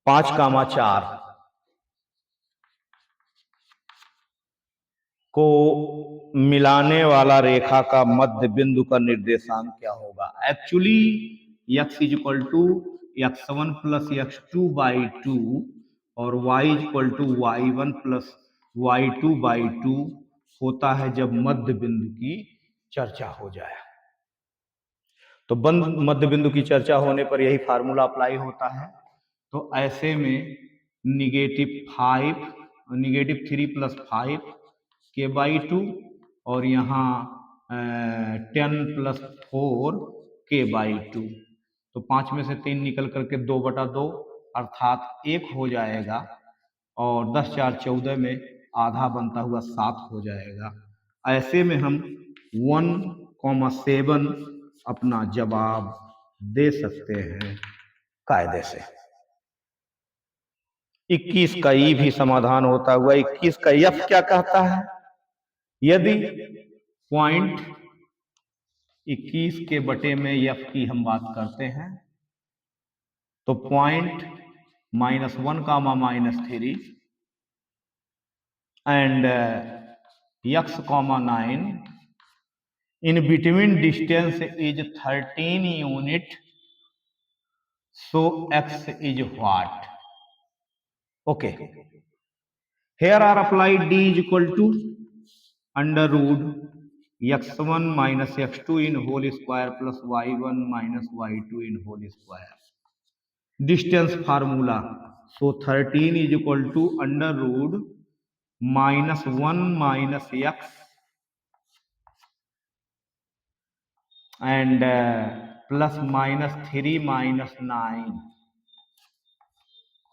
5, 4 को मिलाने वाला रेखा का मध्य बिंदु का निर्देशांक क्या होगा। Actually x equal to x1 plus x2 by 2 और y equal to y1 plus y2 by 2 होता है जब मध्य बिंदु की चर्चा हो जाए। तो मध्य बिंदु की चर्चा होने पर यही फार्मूला अप्लाई होता है। तो ऐसे में -5, -3 + 5 के बाई 2 और यहाँ 10 + 4 के बाई 2, तो 5 में से 3 निकल करके 2/2 अर्थात 1 हो जाएगा, और 10 4 14 में आधा बनता हुआ 7 हो जाएगा। ऐसे में हम 1,7 अपना जवाब दे सकते हैं कायदे से। 21 का ई भी समाधान होता हुआ 21 का एफ क्या कहता है। यदि पॉइंट 21 के बटे में एफ की हम बात करते हैं तो point -1, -3 and x, 9 in between distance is 13 unit, so x is what? Okay, here are applied d is equal to under root x1 minus x2 in whole square plus y1 minus y2 in whole square. Distance formula. So 13 is equal to under root minus 1 minus x and plus minus 3 minus 9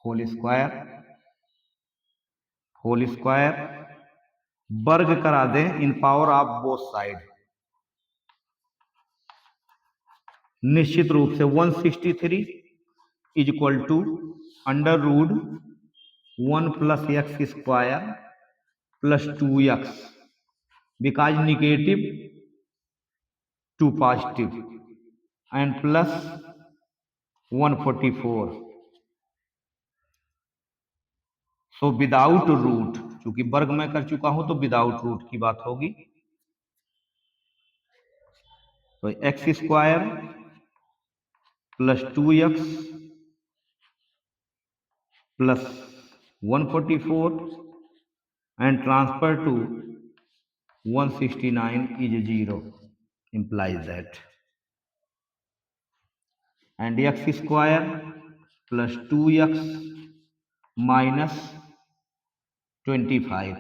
whole square वर्ग करा दें in power of both side. निश्चित रूप से 163 is equal to under root 1 plus X square plus 2x because negative to positive and plus 144. So without root, क्योंकि वर्ग मैं कर चुका हूं तो विदाउट रूट की बात होगी. तो x square plus 2x plus 144 and transfer to 169 is 0 implies that. And x square plus 2x minus 25.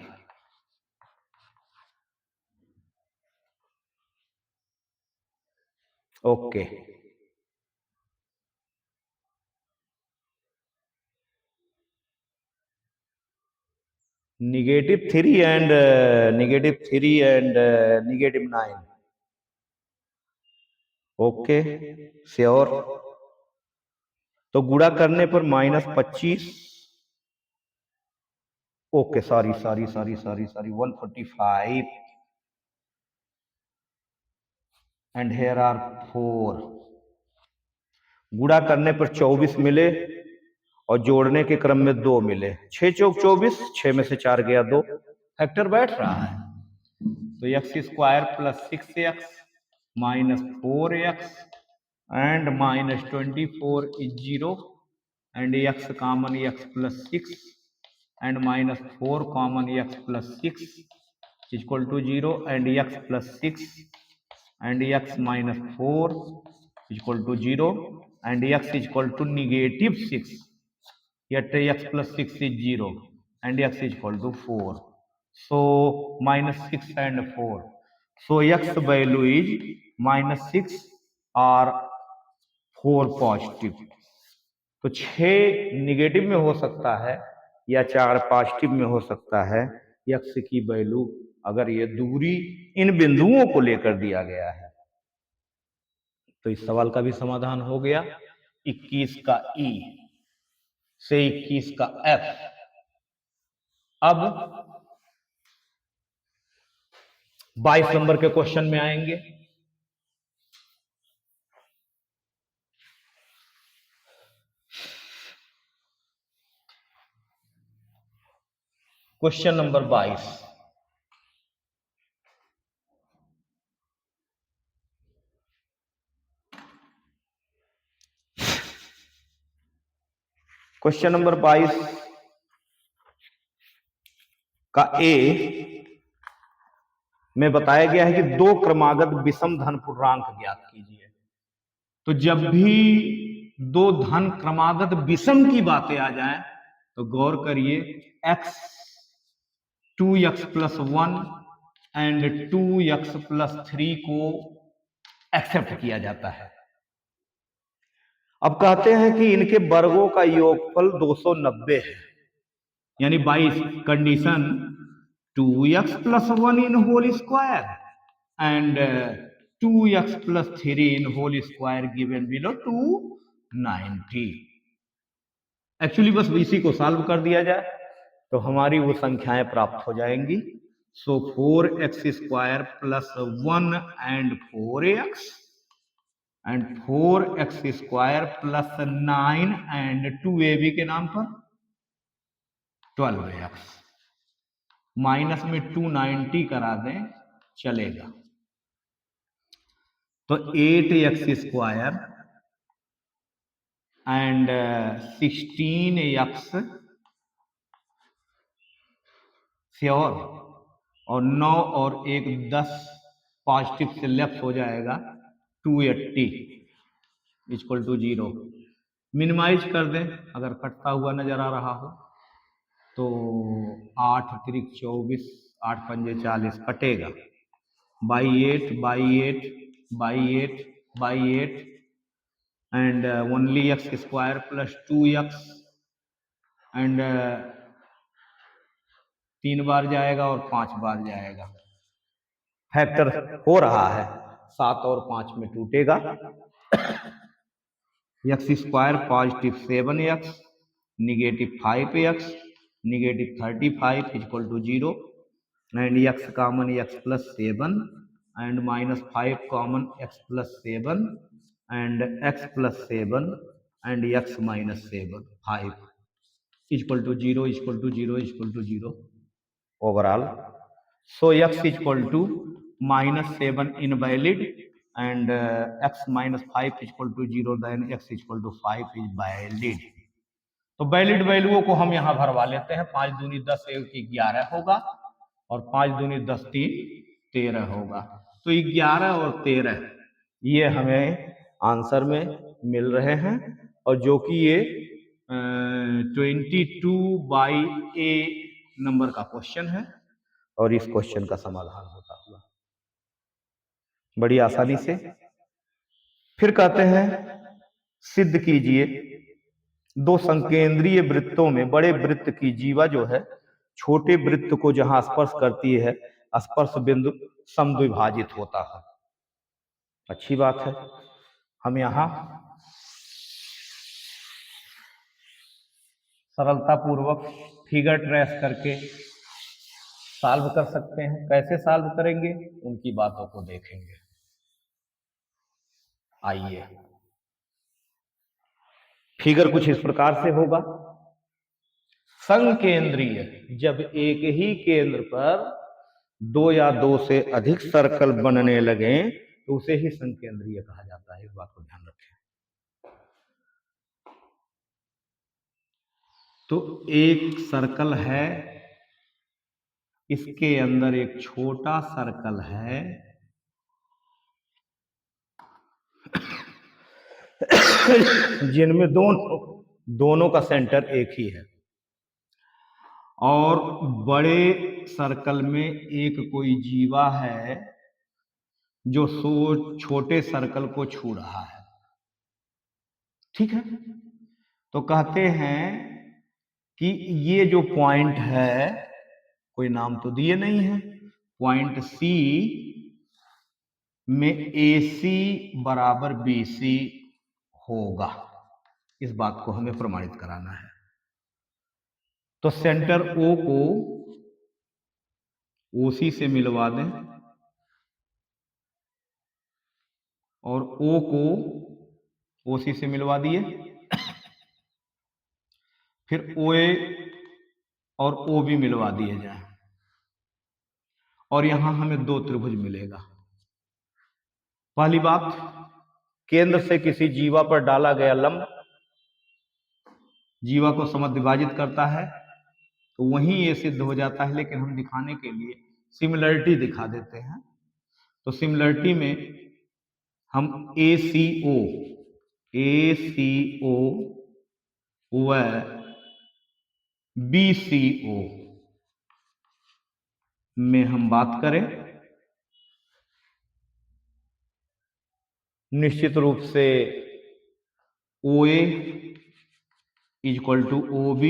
Okay. -3 and -3 and -9. Okay sure. तो गुणा करने पर -25. Okay sorry 145 and here are 4. गुणा करने पर 24 मिले और जोड़ने के क्रम में 2 मिले. 6 चौक 24, 6 में से 4 गया 2. फैक्टर बैठ रहा है. तो x square plus 6x minus 4x and minus 24 is 0 and x common x plus 6 and minus 4 common x plus 6 is equal to 0 and x plus 6 and x minus 4 is equal to 0 and x is equal to negative 6. Yet x plus 6 is 0 and x is equal to 4. So minus 6 and 4. So x value is minus 6 or 4 positive. तो 6 निगेटिव में हो सकता है या 4 पॉजिटिव में हो सकता है. x की वैल्यू अगर ये दूरी इन बिंदुओं को लेकर दिया गया है तो इस सवाल का भी समाधान हो गया. 21 का E से 21 का F. अब 22 नंबर के क्वेश्चन में आएंगे. Question number 22. क्वेश्चन नंबर 22 का ए में बताया गया है कि 2 क्रमागत विषम धन पूर्णांक ज्ञात कीजिए. तो जब भी 2 धन क्रमागत विषम की बातें आ जाएं तो गौर करिए x 2x plus 1 and 2x plus 3 को एक्सेप्ट किया जाता है. अब कहते हैं कि इनके वर्गों का योगफल 290 है. यानी 22 condition 2x plus 1 in whole square and 2x plus 3 in whole square given below 290. Actually बस इसी को सॉल्व कर दिया जाए तो हमारी वो संख्याएं प्राप्त हो जाएंगी. सो 4x square plus 1 and 4x and 4x square plus 9 and 2ab के नाम पर 12x. माइनस में 290 करा दें चलेगा. तो 8x square and 16x sure और 9 और 1 10, पॉजिटिव से लेफ्ट हो जाएगा 280 इक्वल टू 0। मिनिमाइज कर दें अगर कटता हुआ नजर आ रहा हो तो 8 त्रिक 24, 8 पंजे 40 कटेगा, by 8 by 8 by 8 by 8 and only x square plus 2x and 3 बार जाएगा और 5 बार जाएगा। फैक्टर हो रहा है, 7 और 5 में टूटेगा। X square positive 7x negative 5x negative 35 equal to 0 and x common x plus 7 and minus 5 common x plus 7 and x plus 7 and x minus 7 5 equal to 0 equal to 0 equal to 0 overall. So x equal to minus 7 invalid and x minus 5 equal to 0, then x equal to 5 is valid। तो वैलिड वैल्यूओं को हम यहाँ भरवा लेते हैं। 5 दूनी 10, 1 11 होगा और 5 दूनी 10 3 13 होगा। तो 11 और 13 ये हमें आंसर में मिल रहे हैं और जो कि ये 22/A नंबर का क्वेश्चन है और इस क्वेश्चन का समाधान होता हुआ बड़ी आसानी से। फिर कहते हैं सिद्ध कीजिए दो संकेंद्रीय वृत्तों में बड़े वृत्त की जीवा जो है छोटे वृत्त को जहां स्पर्श करती है स्पर्श बिंदु समद्विभाजित होता है। अच्छी बात है, हम यहां सरलता पूर्वक फिगर ट्रेस करके सॉल्व कर सकते हैं। कैसे सॉल्व करेंगे उनकी बातों को देखेंगे। आइए, फिगर कुछ इस प्रकार से होगा। संकेंद्रीय, जब एक ही केंद्र पर 2 या 2 से अधिक सर्कल बनने लगे तो उसे ही संकेंद्रीय कहा जाता है। इस बात को ध्यान रखें। तो एक सर्कल है, इसके अंदर एक छोटा सर्कल है, जिनमें दोनों का सेंटर एक ही है और बड़े सर्कल में एक कोई जीवा है जो छोटे सर्कल को छू रहा है। ठीक है, तो कहते हैं कि ये जो पॉइंट है, कोई नाम तो दिए नहीं है, पॉइंट सी में AC बराबर BC होगा। इस बात को हमें प्रमाणित कराना है। तो सेंटर O को OC से मिलवा दें और O को OC से मिलवा दिए, फिर OA और OB मिलवा दिए जाए और यहां हमें 2 त्रिभुज मिलेगा। पहली बात, केंद्र से किसी जीवा पर डाला गया लंब जीवा को समद्विभाजित करता है तो वहीं ये सिद्ध हो जाता है, लेकिन हम दिखाने के लिए सिमिलरिटी दिखा देते हैं। तो सिमिलरिटी में हम ACO व BCO में हम बात करें, निश्चित रूप से OA equal to OB,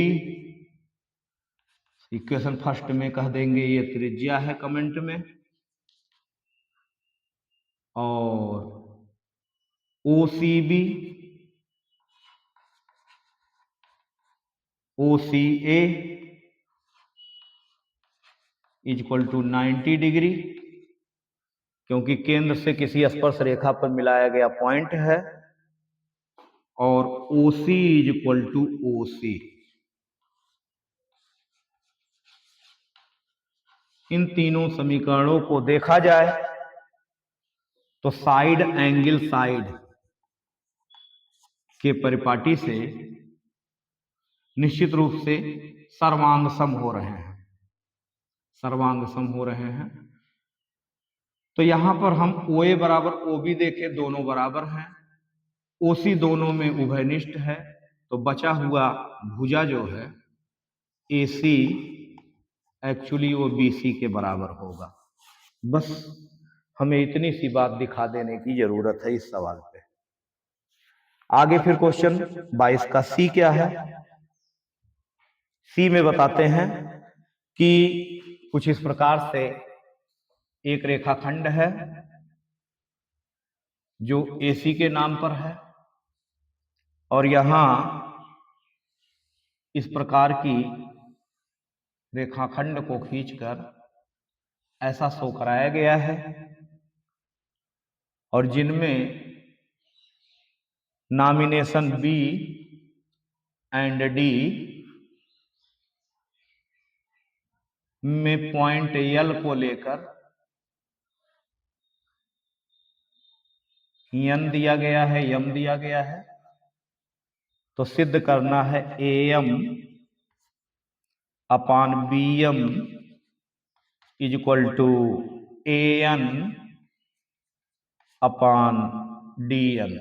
equation first में कह देंगे ये त्रिज्या है कमेंट में, और OCB OCA equal to 90 degree, क्योंकि केंद्र से किसी स्पर्श रेखा पर मिलाया गया पॉइंट है, और OC इक्वल टू OC। इन तीनों समीकरणों को देखा जाए तो साइड एंगल साइड के परिपाटी से निश्चित रूप से सर्वांग सम हो रहे हैं। सर्वांग सम हो रहे हैं। तो यहां पर हम OA बराबर OB देखें, दोनों बराबर हैं। OC दोनों में उभयनिष्ठ है, तो बचा हुआ भुजा जो है AC एक्चुअली वो BC के बराबर होगा। बस हमें इतनी सी बात दिखा देने की जरूरत है इस सवाल पे। आगे फिर क्वेश्चन 22 का C क्या है? C में बताते हैं कि कुछ इस प्रकार से एक रेखाखंड है जो AC के नाम पर है, और यहां इस प्रकार की रेखाखंड को खींचकर ऐसा शो कराया गया है, और जिनमें नॉमिनेशन B एंड D में पॉइंट L को लेकर N दिया गया है, M दिया गया है। तो सिद्ध करना है AM upon BM is equal to AN upon DN।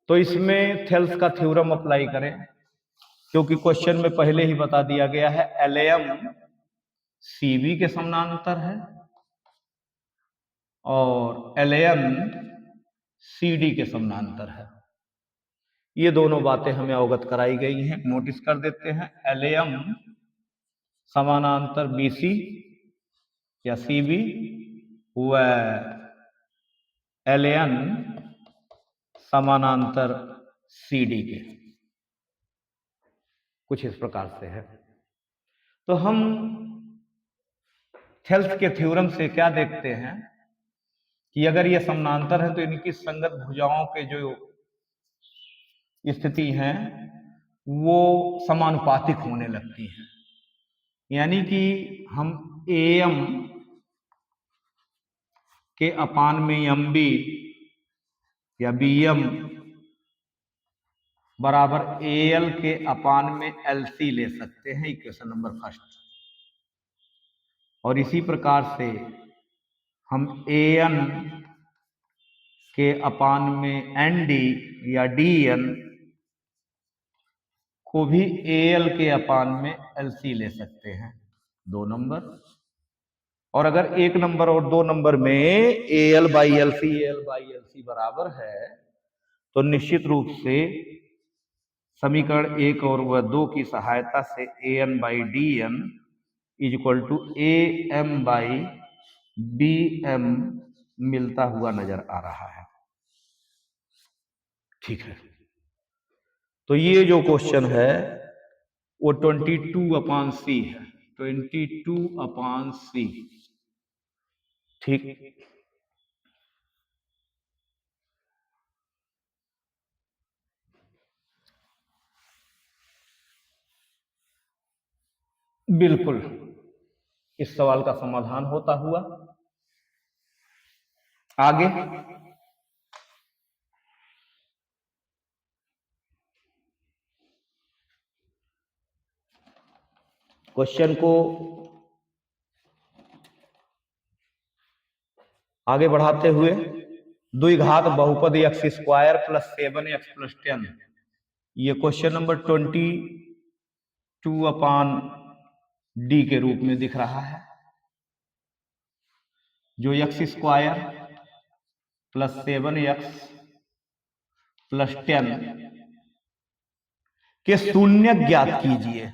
तो इसमें थेल्स का थ्योरम अप्लाई करें, क्योंकि क्वेश्चन में पहले ही बता दिया गया है LM CB के समानांतर है और LN CD के समानांतर है। ये दोनों बातें हमें अवगत कराई गई हैं, नोटिस कर देते हैं। LM समानांतर BC या CB व LN समानांतर CD के, कुछ इस प्रकार से है। तो हम थेल्स के थ्योरम से क्या देखते हैं कि अगर ये समानांतर है तो इनकी संगत भुजाओं के जो स्थिति है वो समानुपातिक होने लगती है। यानी कि हम AM के अपान में MB या BM बराबर AL के अपान में LC ले सकते हैं, इक्वेशन नंबर फर्स्ट। और इसी प्रकार से हम AN के अपान में ND या DN को भी AL के अपान में LC ले सकते हैं, 2 नंबर। और अगर 1 नंबर और 2 नंबर में AL बाई LC बराबर है तो निश्चित रूप से समीकरण 1 और वह 2 की सहायता से AN by DN is equal to AM by BM मिलता हुआ नजर आ रहा है। ठीक है, तो ये जो क्वेश्चन है वो 22/C है, 22/C। ठीक, बिल्कुल इस सवाल का समाधान होता हुआ आगे। क्वेश्चन को आगे बढ़ाते हुए द्विघात बहुपद x² प्लस 7x प्लस 10, ये क्वेश्चन नंबर 22/D के रूप में दिख रहा है, जो x² प्लस 7x प्लस 10 के शून्य ज्ञात कीजिए,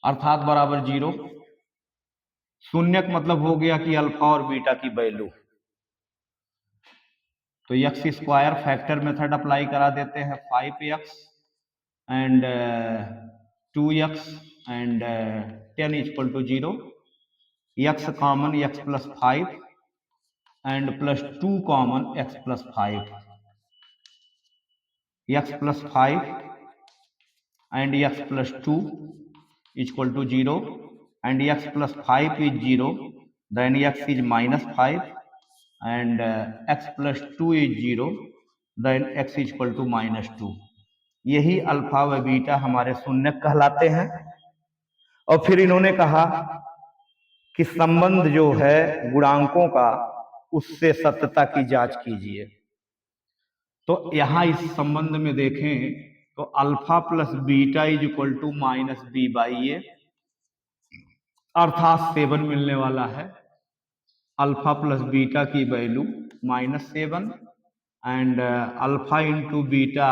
अर्थात बराबर 0। शून्यक मतलब हो गया कि अल्फा और बीटा की वैल्यू। तो x² फैक्टर मेथड अप्लाई करा देते हैं, 5x and 2x and 10 equal to 0। x common x plus 5 and plus 2 common x plus 5, x plus 5 and x plus 2 equal to 0 and x plus 5 is 0, then x is minus 5 and x plus 2 is 0, then x is equal to -2। यही अल्फा व बीटा हमारे शून्य कहलाते हैं। और फिर इन्होंने कहा कि संबंध जो है गुणांकों का उससे सत्यता की जांच कीजिए। तो यहां इस संबंध में देखें तो alpha plus beta is equal to minus B by A, अर्थात 7 मिलने वाला है। अल्फा प्लस बीटा की value -7 and alpha into beta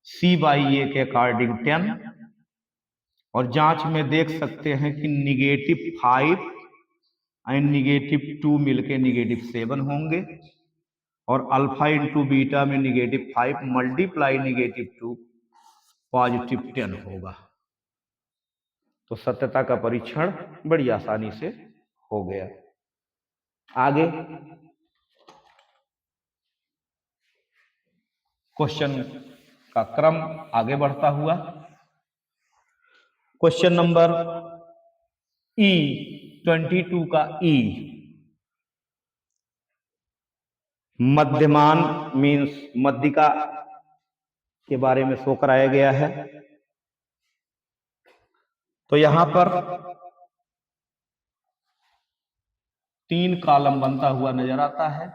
C by A के अकॉर्डिंग 10। और जांच में देख सकते हैं कि -5 एंड -2 मिलके -7 होंगे, और अल्फा इंटू बीटा में -5 मल्टीप्लाई -2 +10 होगा। तो सत्यता का परीक्षण बड़ी आसानी से हो गया। आगे क्वेश्चन का क्रम आगे बढ़ता हुआ, क्वेश्चन नंबर E22 का E, मध्यमान मीन्स मध्यिका के बारे में शो कराया गया है। तो यहां पर 3 कॉलम बनता हुआ नजर आता है।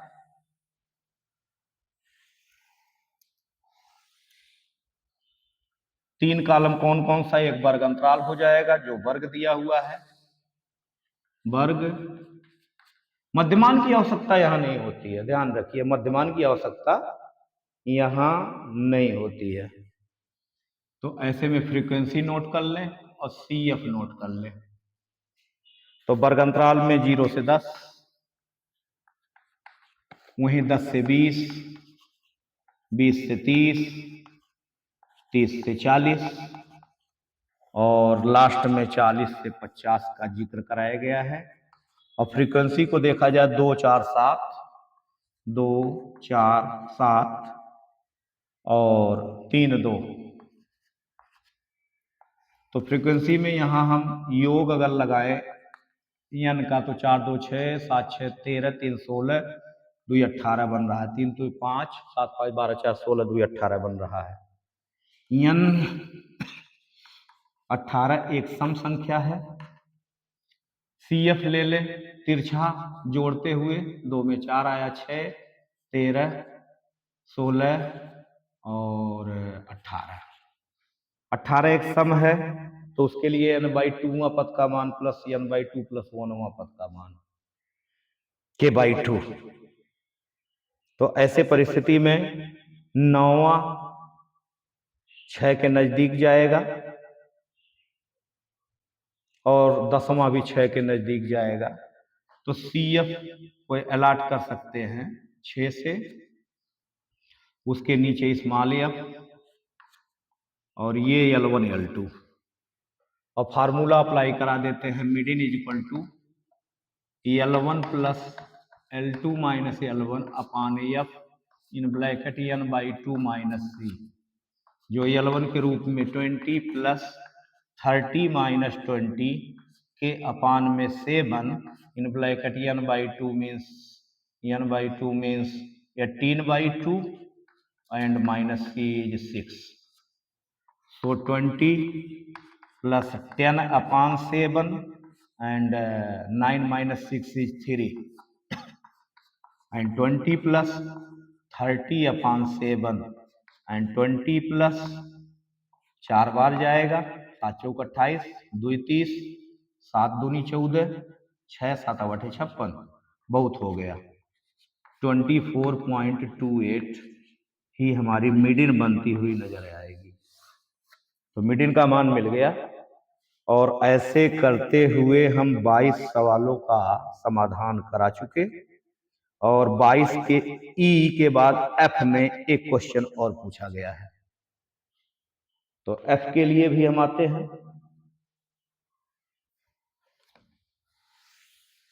तीन कॉलम कौन कौन सा? एक वर्ग अंतराल हो जाएगा जो वर्ग दिया हुआ है, वर्ग। मध्यमान की आवश्यकता यहां नहीं होती है, ध्यान रखिए, मध्यमान की आवश्यकता यहां नहीं होती है। तो ऐसे में फ्रीक्वेंसी नोट कर लें और CF नोट कर लें। तो वर्ग अंतराल में 0 से 10, वहीं 10 से 20, 20 से 30, 30 से 40 और लास्ट में 40 से 50 का जिक्र कराया गया है। और फ्रीक्वेंसी को देखा जाए 2 4 7, 2 4 7 और 3 2। तो फ्रीक्वेंसी में यहां हम योग अगर लगाए n का तो 4 2 6, 7 6 13, 3 16, 2 18 बन रहा है। 3 2 5, 7 5 12 4 16, 2 18 बन रहा है। n 18 एक सम संख्या है। CF ले ले तिरछा जोड़ते हुए, 2 में 4 आया, 6 13 16 और 18। 18 एक सम है, तो उसके लिए n/2वां पद का मान प्लस n/2 प्लस 1वां पद का मान k/2। तो ऐसे परिस्थिति में 9वां 6 के नजदीक जाएगा और 10वां भी 6 के नजदीक जाएगा। तो CF को अलॉट कर सकते हैं 6 से, उसके नीचे स्मॉल f और ये L1 L2। और फार्मूला अप्लाई करा देते हैं, median is equal to L1 plus L2 minus L1 upon F in bracket n/2 minus C, जो L1 के रूप में 20 प्लस 30 माइनस 20 के अपान में 7 इन bracket n/2 means 18/2 and minus C is 6। So 20 plus 10 upon 7 and 9 minus 6 is 3 and 20 plus 30 upon 7 and 20 plus 4 बार जाएगा, 7 चौक 28, 2 30, 7 दूनी 14, 6 7 8 56, बहुत हो गया। 24.28 ही हमारी मीडियन बनती हुई नजर आएगी। तो मीडियन का मान मिल गया। और ऐसे करते हुए हम 22 सवालों का समाधान करा चुके, और 22 के E के बाद F में एक क्वेश्चन और पूछा गया है। तो F के लिए भी हम आते हैं।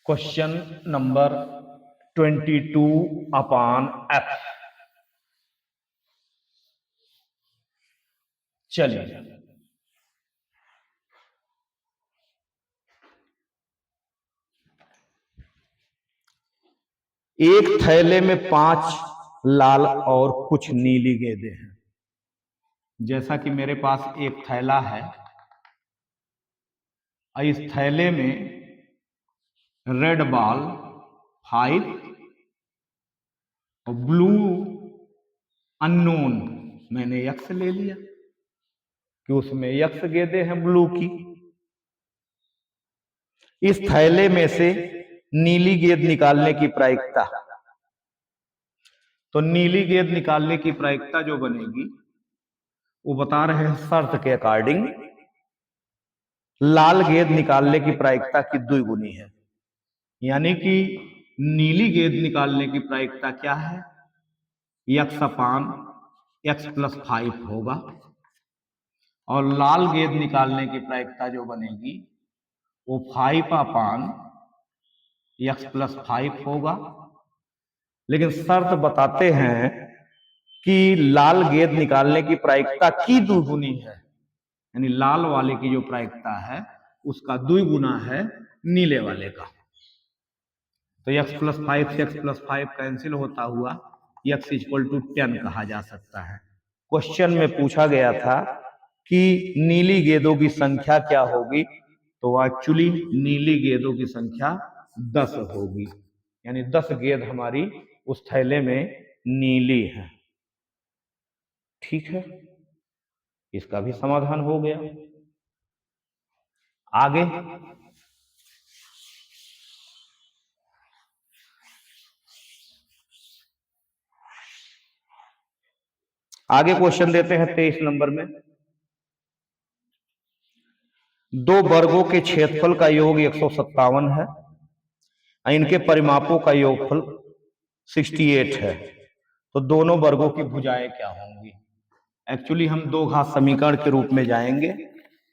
क्वेश्चन नंबर 22 अपान F। चलिए, एक थैले में 5 लाल और कुछ नीली गेंदें हैं। जैसा कि मेरे पास एक थैला है इस थैले में रेड बॉल 5 और ब्लू अननोन मैंने यक्स ले लिया कि उसमें यक्स गेंदें हैं ब्लू की। इस थैले में से नीली गेंद निकालने की प्रायिकता, तो नीली गेंद निकालने की प्रायिकता जो बनेगी वो बता रहे हैं शर्त के अकॉर्डिंग लाल गेंद निकालने की प्रायिकता की द्विगुनी है। यानी कि नीली गेंद निकालने की प्रायिकता क्या है, यक्स अपान एक्स प्लस 5 होगा, और लाल गेंद निकालने की प्रायिकता जो बनेगी वो 5 अपान एक्स प्लस 5 होगा। लेकिन शर्त बताते हैं कि लाल गेंद निकालने की प्रायिकता की द्विगुनी है, यानी लाल वाले की जो प्रायिकता है उसका द्विगुना है नीले वाले का। तो x प्लस 5 से x प्लस 5 कैंसिल होता हुआ x इक्वल टू 10 कहा जा सकता है। क्वेश्चन में पूछा गया था कि नीली गेंदों की संख्या क्या होगी, तो एक्चुअली नीली गेंदों की संख्या 10 होगी, यानी 10 गेंद हमारी उस थैले में नीली है। ठीक है, इसका भी समाधान हो गया। आगे क्वेश्चन देते हैं 23 नंबर में। दो वर्गों के क्षेत्रफल का योग 157 है, इनके परिमापों का योगफल 68 है, तो दोनों वर्गों की भुजाएं क्या होंगी। एक्चुअली हम दो घात समीकरण के रूप में जाएंगे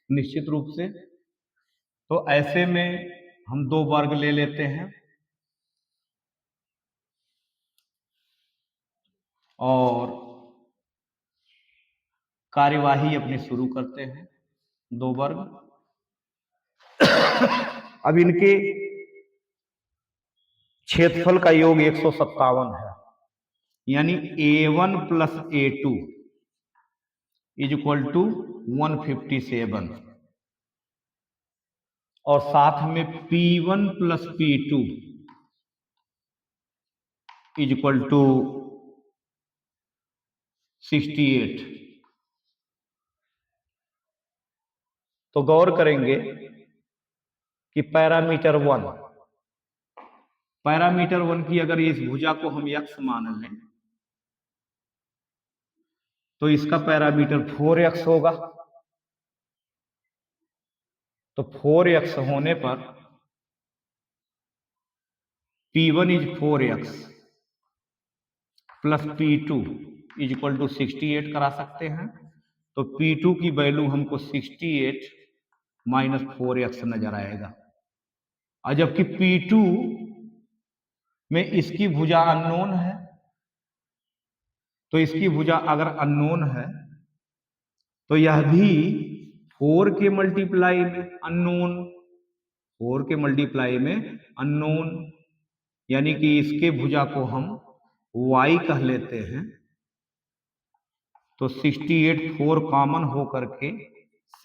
निश्चित रूप से। तो ऐसे में हम दो वर्ग ले लेते हैं और कार्यवाही अपनी शुरू करते हैं। दो वर्ग, अब इनके क्षेत्रफल का योग 157 है, यानी A1 plus A2 is equal to 157, और साथ में P1 plus P2 is equal to 68। तो गौर करेंगे कि पैरामीटर 1 की अगर इस भुजा को हम x मान लें तो इसका पैरामीटर 4x होगा। तो 4x होने पर P1 is 4x plus P2 is equal to 68 करा सकते हैं। तो P2 की वैल्यू हमको 68 माइनस 4x नजर आएगा, और जबकि P2 में इसकी भुजा अननोन है, तो इसकी भुजा अगर अननोन है तो यह भी 4 के मल्टीप्लाई में अननोन, 4 के मल्टीप्लाई में अननोन, यानी कि इसके भुजा को हम y कह लेते हैं। तो 68 4 कॉमन होकर के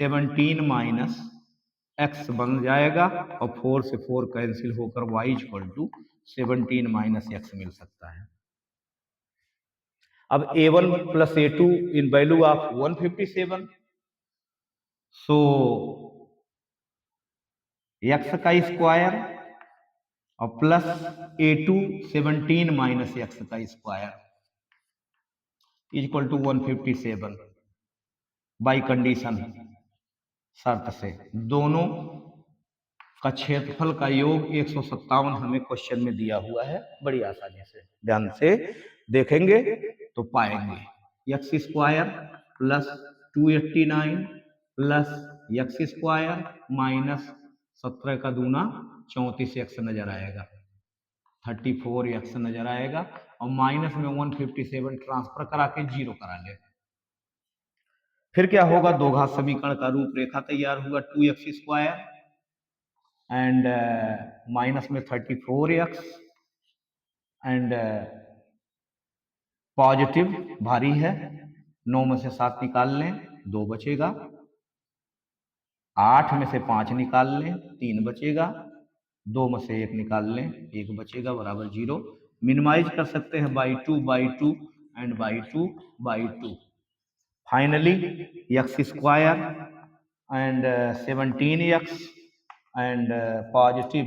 17 माइनस x बन जाएगा, और 4 से 4 कैंसिल होकर y equal to 17 minus x मिल सकता है। अब A1 plus A2 in value of 157, so x का स्क्वायर और प्लस A2 17 माइनस x का square equal to 157 by condition, शर्त से दोनों का क्षेत्रफल का योग 157 हमें क्वेश्चन में दिया हुआ है। बड़ी आसानी से ध्यान से देखेंगे तो पाएंगे x square plus 289 plus X square minus 17 का दूना 34 एक्स नजर आएगा, 34 एक्स नजर आएगा, और माइनस में 157 ट्रांसफर करा के 0 करा ले। फिर क्या होगा, दो घात समीकरण का रूपरेखा तैयार हुआ, 2x स्क्वायर एंड माइनस में 34x एंड पॉजिटिव भारी है, 9 में से 7 निकाल लें 2 बचेगा, 8 में से 5 निकाल लें, 3 बचेगा, 2 में से 1 निकाल लें, 1 बचेगा, बराबर 0। मिनिमाइज कर सकते हैं by 2 and by 2। Finally x square and 17x and positive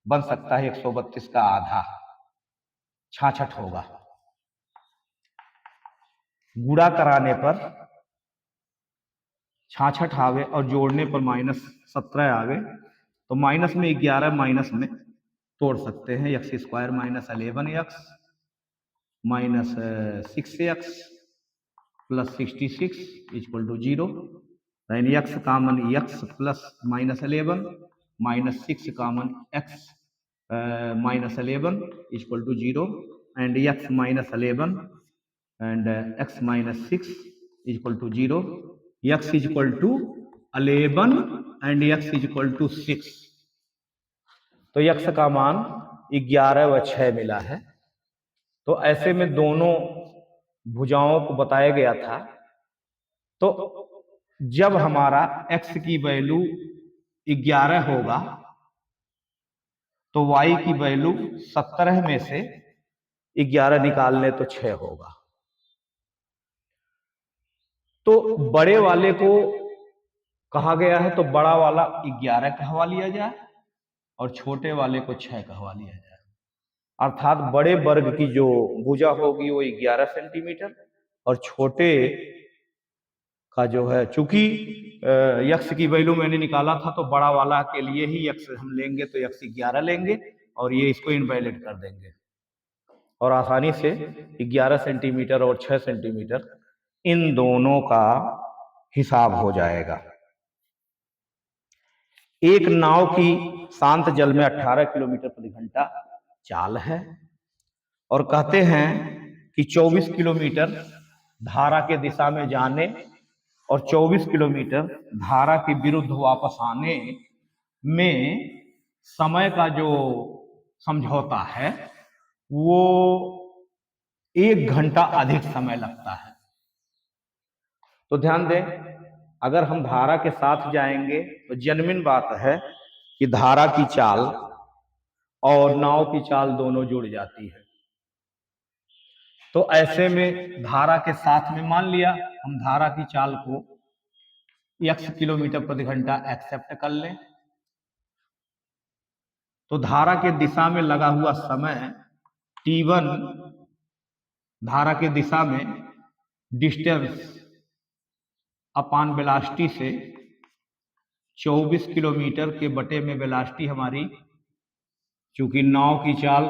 बन सकता है 132 का आधा, 66 होगा। गुणा कराने पर 66 आ गए और जोड़ने पर -17 आ गए, तो माइनस में 11 माइनस में तोड़ सकते हैं। X square minus 11x minus 6x plus 66 equal to 0। यानी x common x plus -11 minus 6 common x minus 11 equal to 0 and x minus 11 and x minus 6 is equal to 0, x is equal to 11 and x is equal to 6। तो x का मान 11 व 6 मिला है। तो ऐसे में दोनों भुजाओं को बताया गया था। तो जब हमारा x की वैल्यू 11 होगा तो y की वैल्यू 17 में से 11 निकाल ले तो 6 होगा। तो बड़े वाले को कहा गया है तो बड़ा वाला 11 कहवा लिया जाए और छोटे वाले को 6 कहवा लिया जाए। अर्थात बड़े वर्ग की जो भुजा होगी वो 11 सेंटीमीटर और छोटे का जो है, चूंकि यक्स की वैल्यू मैंने निकाला था तो बड़ा वाला के लिए ही यक्स हम लेंगे तो यक्स 11 लेंगे और ये इसको इनवैलिड कर देंगे और आसानी से 11 सेंटीमीटर और 6 सेंटीमीटर इन दोनों का हिसाब हो जाएगा। एक नाव की शांत जल में 18 किलोमीटर प्रति घंटा चाल है और कहते हैं कि 24 किलोमीटर धारा के दिशा में जाने और 24 किलोमीटर धारा के विरुद्ध वापस आने में समय का जो समझौता है वो 1 घंटा अधिक समय लगता है। तो ध्यान दें, अगर हम धारा के साथ जाएंगे तो जेन्युइन बात है कि धारा की चाल और नाव की चाल दोनों जुड़ जाती है। तो ऐसे में धारा के साथ में मान लिया हम धारा की चाल को x किलोमीटर प्रति घंटा एक्सेप्ट कर लें तो धारा के दिशा में लगा हुआ समय t1 धारा के दिशा में डिस्टेंस अपान वेलोसिटी से 24 किलोमीटर के बटे में वेलोसिटी हमारी, चूंकि नाव की चाल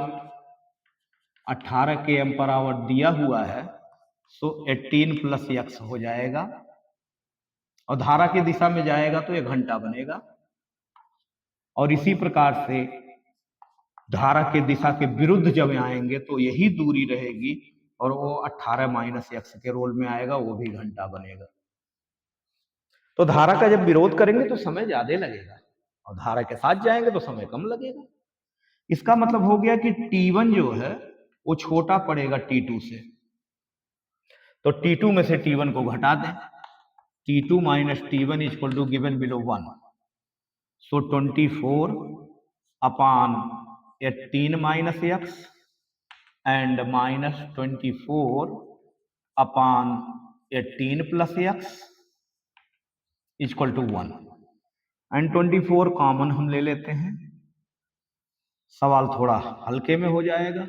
18 km/h दिया हुआ है सो 18 प्लस x हो जाएगा और धारा की दिशा में जाएगा तो 1 घंटा बनेगा। और इसी प्रकार से धारा के दिशा के विरुद्ध जब आएंगे तो यही दूरी रहेगी और वो 18 - x के रोल में आएगा, वो भी घंटा बनेगा। तो धारा का जब विरोध करेंगे तो समय ज्यादा लगेगा और धारा के साथ जाएंगे तो समय कम लगेगा। इसका मतलब हो गया कि T1 जो है वो छोटा पड़ेगा T2 से, तो T2 में से T1 को घटा दें। T2 - T1 equal to given below 1, so 24 upon 18 - x and -24 upon 18 plus x equal to 1 and 24 common हम ले लेते हैं, सवाल थोड़ा हल्के में हो जाएगा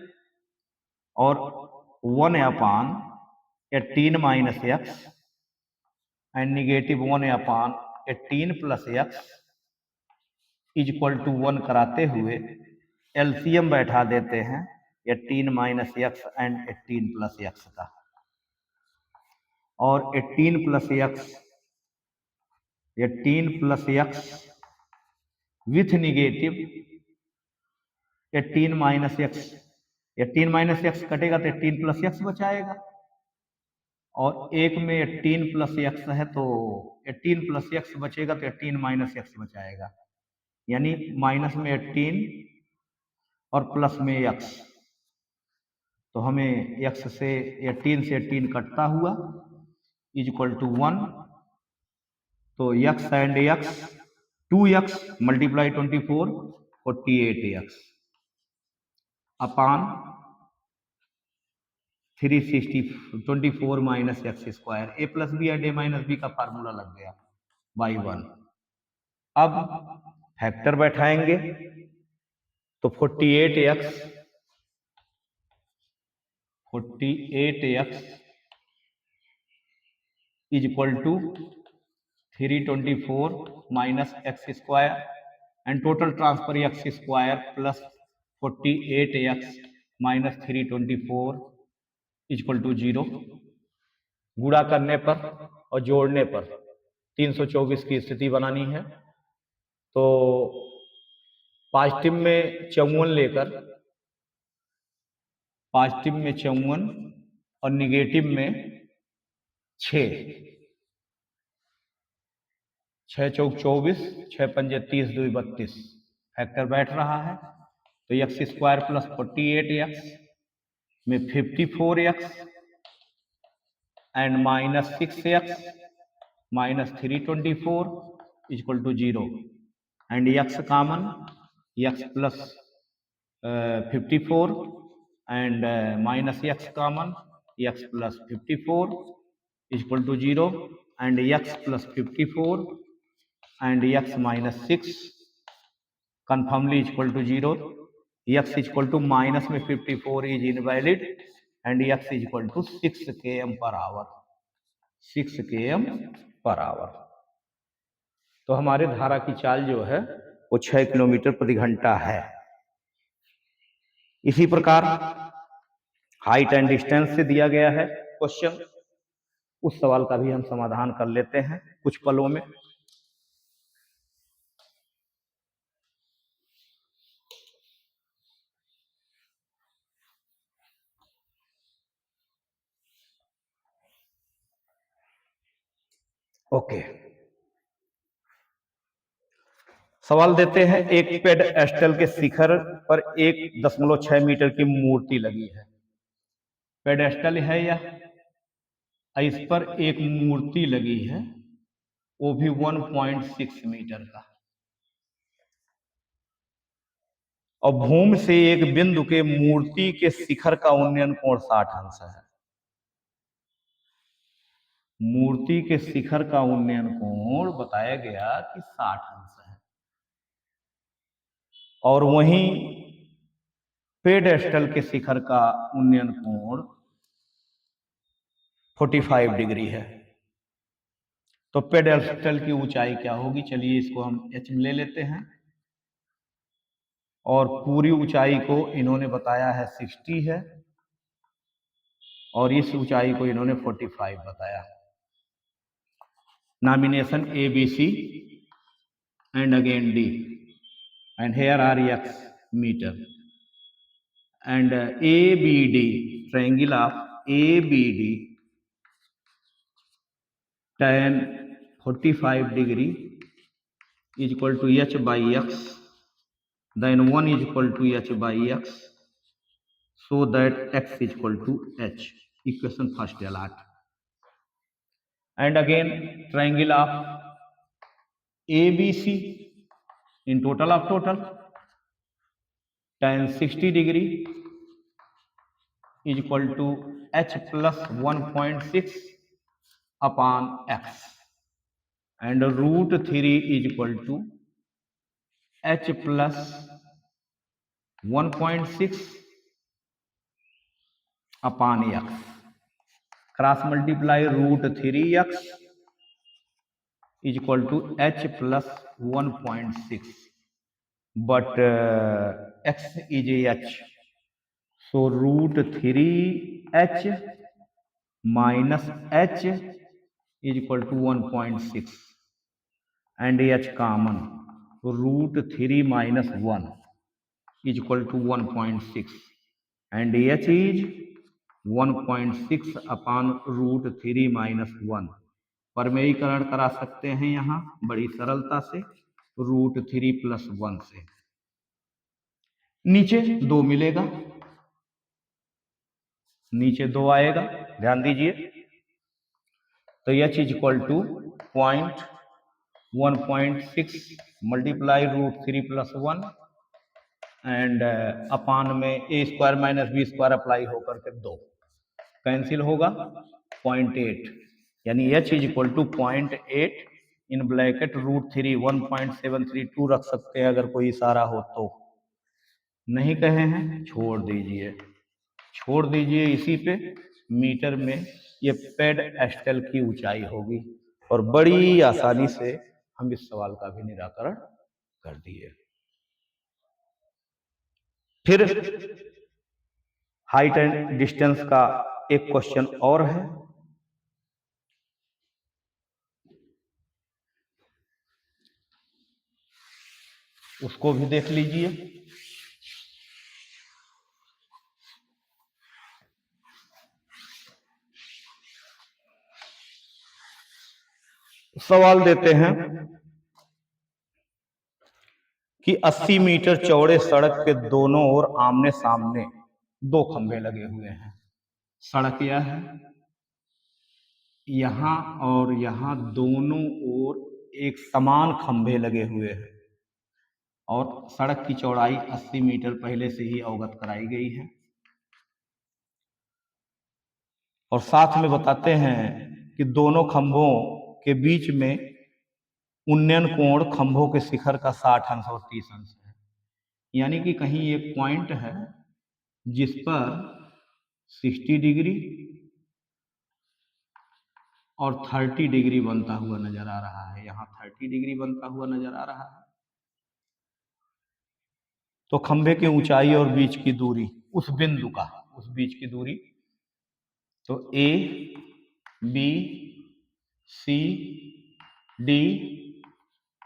और 1 upon 18 - x and negative 1 upon 18 plus x equal to 1 कराते हुए एलसीएम बैठा देते हैं 18 - x एंड 18 प्लस x का, और 18 plus x with negative 18 - x, 18 - x कटेगा तो 18 प्लस x बचाएगा और एक में 18 प्लस x है तो 18 प्लस x बचेगा तो 18 - x बचाएगा, यानी माइनस में 18 और प्लस में x, तो हमें x से 18 से 18 कटता हुआ इक्वल टू 1 तो x and x 2x multiply 24 48x upon 360 24 minus x square. A plus B and A minus B का फार्मूला लग गया बाई 1। अब फैक्टर बैठाएंगे तो 48x is equal to 324 minus x square and total transfer x square plus 48x minus 324 equal to 0। गुणा करने पर और जोड़ने पर 324 की स्थिति बनानी है। तो पॉजिटिव में 54 लेकर, पॉजिटिव में 54 और निगेटिव में 6, 6 चौक 24, 6 पंजे 30, 2 32 फैक्टर बैठ रहा है। तो एक्स स्क्वायर प्लस 48x में 54x and minus 6x minus 324 equal to 0 and x common, x plus 54 and minus x common, x plus 54 equal to 0 and x plus 54 and x minus 6 confirmly equal to 0। x equal to minus में 54 is invalid and x equal to 6 km per hour, 6 km per hour. तो हमारे धारा की चाल जो है वो 6 किलोमीटर प्रति घंटा है। इसी प्रकार हाइट एंड डिस्टेंस से दिया गया है क्वेश्चन, उस सवाल का भी हम समाधान कर लेते हैं कुछ पलों में। ओके, सवाल देते हैं एक पेडस्टल के शिखर पर 1.6 मीटर की मूर्ति लगी है। पेडस्टल है यह, इस पर एक मूर्ति लगी है, वो भी 1.6 मीटर का, और भूमि से एक बिंदु के मूर्ति के शिखर का उन्नयन कोण 60 अंश है। मूर्ति के शिखर का उन्नयन कोण बताया गया कि 60 अंश है, और वहीं पेडस्टल के शिखर का उन्नयन कोण 45 डिग्री है। तो पेडस्टल की ऊंचाई क्या होगी? चलिए इसको हम h में ले लेते हैं, और पूरी ऊंचाई को इन्होंने बताया है 60 है, और इस ऊंचाई को इन्होंने 45 बताया। Nomination A B C and again D and here are x meter and A B D, triangle of A B D tan 45 degree is equal to h by x, then 1 is equal to h by x, so that x is equal to h. Equation first allot. And again triangle of ABC in total of total tan 60 degree is equal to h plus 1.6 upon x, and root 3 is equal to h plus 1.6 upon x, cross multiply root 3x is equal to h plus 1.6, but x is h, so root 3h minus h is equal to 1.6 and h common, so root 3 minus 1 is equal to 1.6 and h is 1.6 upon root 3 minus 1। परमेयीकरण करा सकते हैं यहाँ बड़ी सरलता से रूट 3 प्लस 1 से। नीचे 2 मिलेगा, नीचे 2 आएगा, ध्यान दीजिए। तो h is equal to 0.2 1.6 multiply √3 + 1 and अपान में a² - b² अप्लाई होकर के 2 कैंसिल होगा 0.8, यानी h is equal to 0.8 in bracket √3 1.732 रख सकते हैं अगर कोई इशारा हो तो। नहीं कहे हैं छोड़ दीजिए इसी पे मीटर में ये पेडस्टल की ऊंचाई होगी और बड़ी आसानी से हम इस सवाल का भी निराकरण कर दिए। फिर हाइट एंड डिस्टेंस का एक क्वेश्चन और है, उसको भी देख लीजिए। सवाल देते हैं कि 80 मीटर चौड़े सड़क के दोनों ओर आमने सामने 2 खंभे लगे हुए हैं। सड़क यह है, यहां और यहां दोनों ओर एक समान खंभे लगे हुए हैं और सड़क की चौड़ाई 80 मीटर पहले से ही अवगत कराई गई है। और साथ में बताते हैं कि दोनों खंभों के बीच में उन्नयन कोण खंभों के शिखर का 60 अंश और 30 अंश है, यानी कि कहीं एक पॉइंट है जिस पर 60 डिग्री और 30 डिग्री बनता हुआ नजर आ रहा है। यहाँ 30 डिग्री बनता हुआ नजर आ रहा है। तो खंभे की ऊंचाई और बीच की दूरी, उस बिंदु का, उस बीच की दूरी, तो A, B, C, D,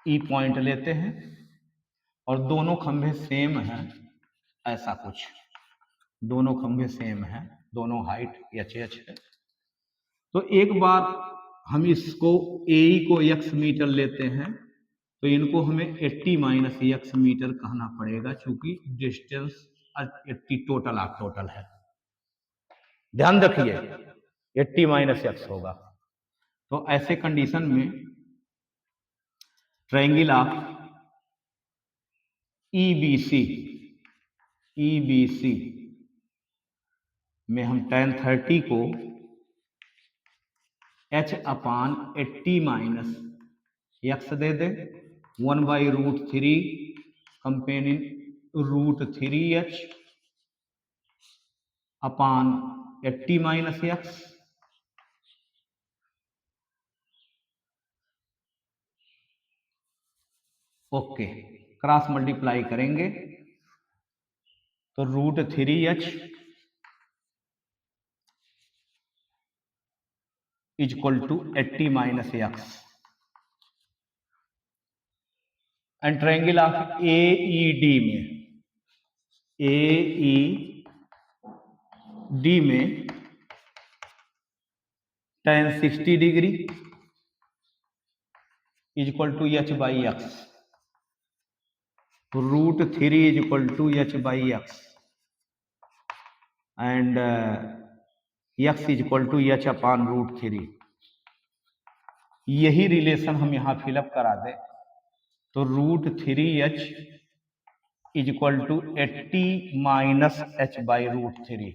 E point लेते हैं और दोनों खंभे सेम हैं, ऐसा कुछ, दोनों खंभे सेम हैं, दोनों हाइट h है। तो एक बार हम इसको AE को x मीटर लेते हैं तो इनको हमें 80 - x मीटर कहना पड़ेगा, चूंकि डिस्टेंस 80 टोटल है। ध्यान रखिए 80 - x होगा। तो ऐसे कंडीशन में ट्रायंगल ऑफ EBC में हम tan 30 को h/80 - x दे दें, 1/√3 comparing √3h upon 80 - x okay. Cross multiply करेंगे तो √3h is equal to 80 - x and triangle of AED में tan 60 degree is equal to h/x, √3 is equal to h/x and x is equal to h upon √3। यही रिलेशन हम यहां फिलअप करा दें तो √3h is equal to 80 - h/√3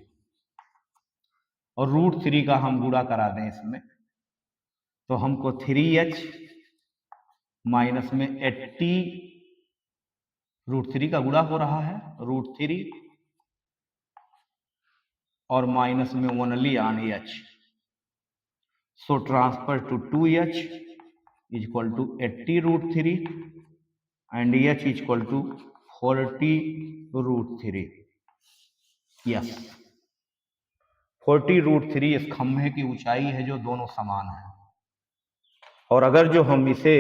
और √3 का हम गुणा करा दें इसमें तो हमको 3h माइनस में 80, √3 का गुणा हो रहा है, √3 और माइनस में only on h, so transfer to 2h is equal to 80 √3 and h is equal to 40 √3। Yes, 40 √3 इस खंभे की ऊंचाई है जो दोनों समान है। और अगर जो हम इसे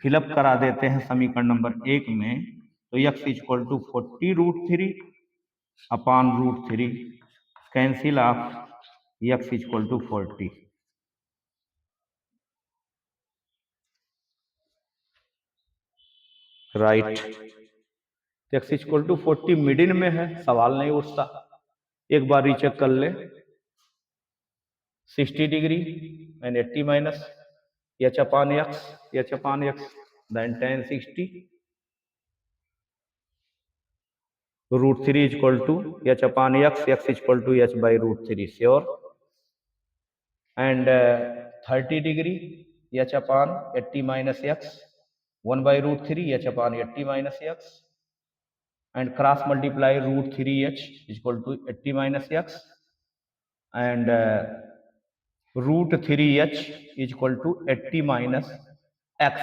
फिलअप करा देते हैं समीकरण नंबर 1 में तो x is equal to 40 √3 upon √3 cancel off x is equal to 40। Right, x is equal to 40 middle में है, सवाल नहीं उठता। एक बार रीचेक कर ले, 60 degree and 80 minus h upon x, then tan 60 root 3 is equal to h upon x is equal to h by root 3, sure. And 30 degree h upon 80 minus x, 1 by root 3 h upon 80 minus x, and cross multiply root 3h is equal to 80 minus x, and root 3h is equal to 80 minus x.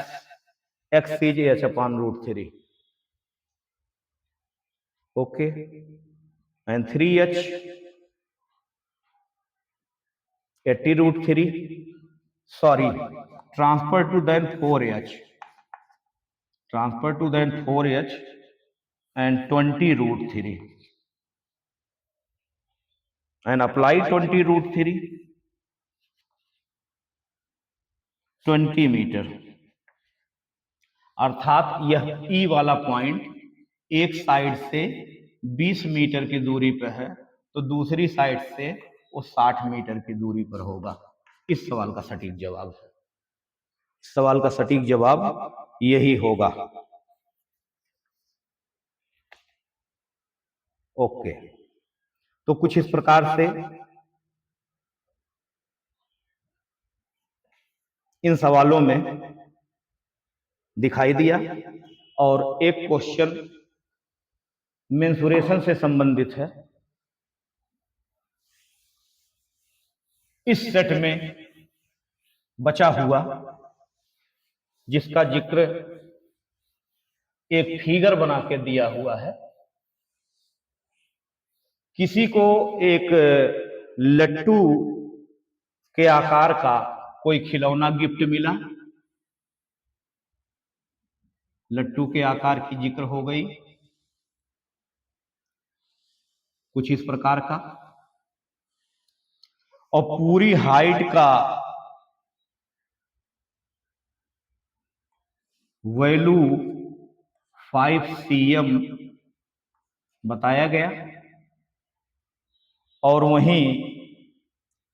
X is h upon root 3. Okay, and 3h 80 root 3, sorry, transfer to then 4h, and 20 root 3, and apply 20 root 3, 20 metre, अर्थात यह E वाला पॉइंट एक साइड से 20 मीटर की दूरी पर है, तो दूसरी साइड से वो 60 मीटर की दूरी पर होगा। इस सवाल का सटीक जवाब है, सवाल का सटीक जवाब यही होगा। ओके, तो कुछ इस प्रकार से इन सवालों में दिखाई दिया, और एक क्वेश्चन मेंसुरेशन से संबंधित है। इस सेट में बचा हुआ, जिसका जिक्र एक फिगर बना के दिया हुआ है, किसी को एक लट्टू के आकार का कोई खिलौना गिफ्ट मिला, लट्टू के आकार की जिक्र हो गई कुछ इस प्रकार का, और पूरी हाइट का वैल्यू 5 cm बताया गया, और वहीं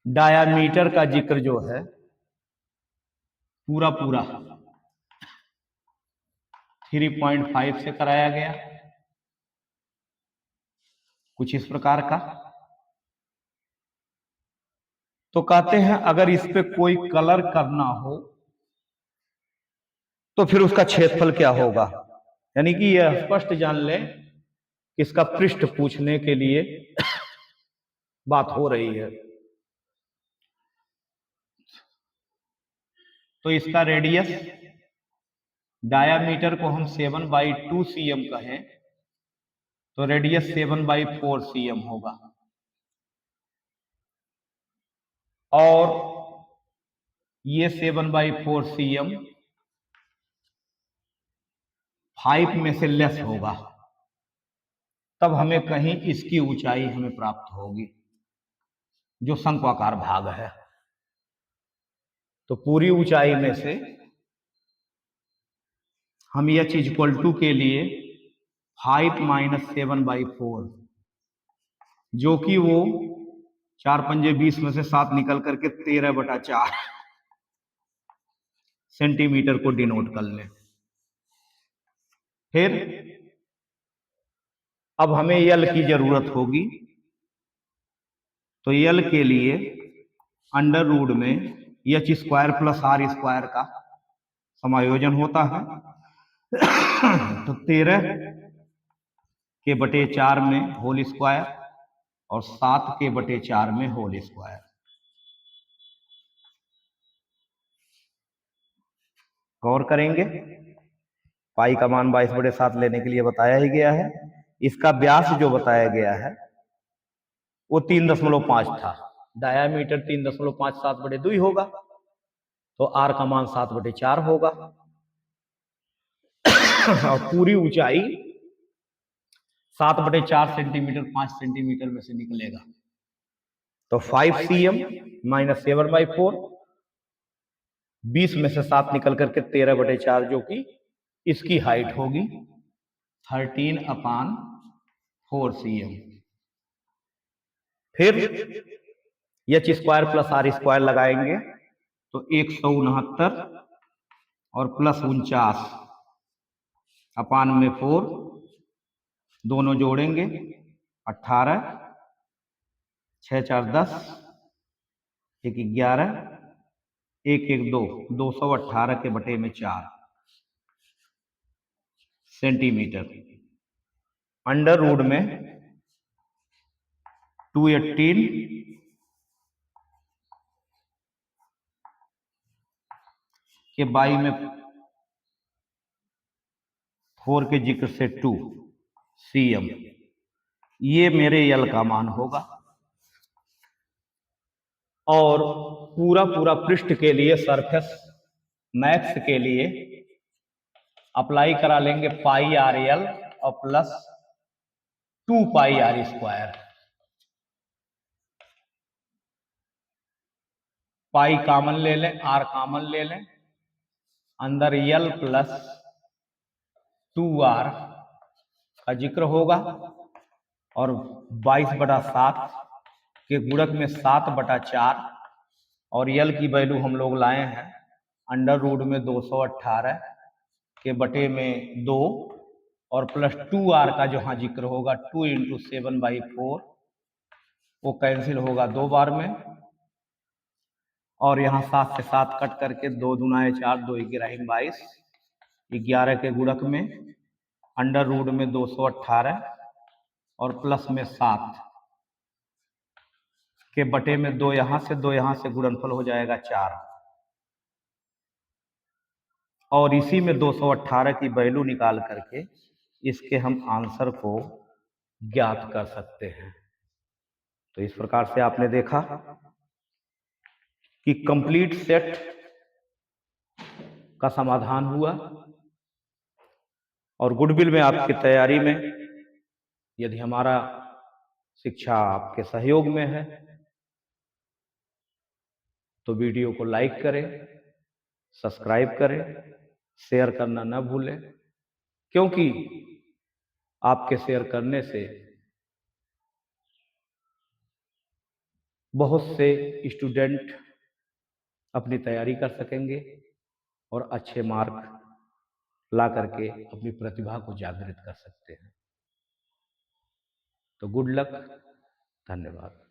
डायामीटर का जिक्र जो है पूरा 3.5 से कराया गया, कुछ इस प्रकार का। तो कहते हैं अगर इस पे कोई कलर करना हो तो फिर उसका क्षेत्रफल क्या होगा, यानी कि यह स्पष्ट जान लें कि इसका पृष्ठ पूछने के लिए बात हो रही है। तो इसका रेडियस, डायामीटर को हम 7/2 cm कहें तो रेडियस 7/4 cm होगा, और ये 7/4 cm 5 में से लेस होगा, तब हमें कहीं इसकी ऊंचाई हमें प्राप्त होगी, जो शंक्वाकार भाग है। तो पूरी ऊंचाई में से हम h इक्वल टू के लिए 5 - 7/4, जो कि वो 4 पंजे 20 में से 7 निकल करके 13/4 सेंटीमीटर को डिनोट कर लें। फिर अब हमें यल की जरूरत होगी, तो यल के लिए अंडर रूट में h square plus r square का समायोजन होता है, तो 13/4 में होल स्क्वायर और 7/4 में होल स्क्वायर। गौर करेंगे, पाई का मान 22/7 लेने के लिए बताया ही गया है। इसका व्यास जो बताया गया है वो 3.5 था, डायामीटर 3.5 7/2 होगा, तो r का मान 7/4 होगा, और पूरी ऊंचाई 7/4 सेंटीमीटर 5 सेंटीमीटर में से निकलेगा। तो 5 cm - 7/4, 20 में से 7 निकल करके 13/4, जो कि इसकी हाइट होगी 13/4 cm। फिर h square plus r square लगाएंगे तो 169 और प्लस 49 अपान में 4, दोनों जोड़ेंगे 18, 6 4 10, 1 11, 1 1 2, 218 के बटे में 4 सेंटीमीटर। अंडर रूट में 218 के बाई में 4 के जिक्र से 2 cm, ये मेरे यल का मान होगा। और पूरा पूरा पृष्ठ के लिए सरफेस मैक्स के लिए अप्लाई करा लेंगे पाई आर एल और plus 2 pi are square. Pi common ले लें, आर कॉमन ले लें, अंदर यल प्लस 2r का जिक्र होगा और 22/7 के गुणक में 7/4 और यल की वैल्यू हम लोग लाए हैं अंडर रूट में 218 के बटे में 2 और प्लस 2r का जहाँ जिक्र होगा 2 × 7/4 वो कैंसिल होगा 2 बार में और यहाँ 7 से 7 कट करके 2 दूनाए 4, 2 11 22, 11 के गुणक में अंडर रूट में 218 और प्लस में 7 के बटे में 2 यहाँ से गुणनफल हो जाएगा 4 और इसी में 218 की वैल्यू निकाल करके इसके हम आंसर को ज्ञात कर सकते हैं। तो इस प्रकार से आपने देखा कि कंप्लीट सेट का समाधान हुआ और गुडविल में आपकी तैयारी में यदि हमारा शिक्षा आपके सहयोग में है तो वीडियो को लाइक करें, सब्सक्राइब करें, शेयर करना न भूलें, क्योंकि आपके शेयर करने से बहुत से स्टूडेंट अपनी तैयारी कर सकेंगे और अच्छे मार्क ला करके अपनी प्रतिभा को जागृत कर सकते हैं। तो गुड लक, धन्यवाद।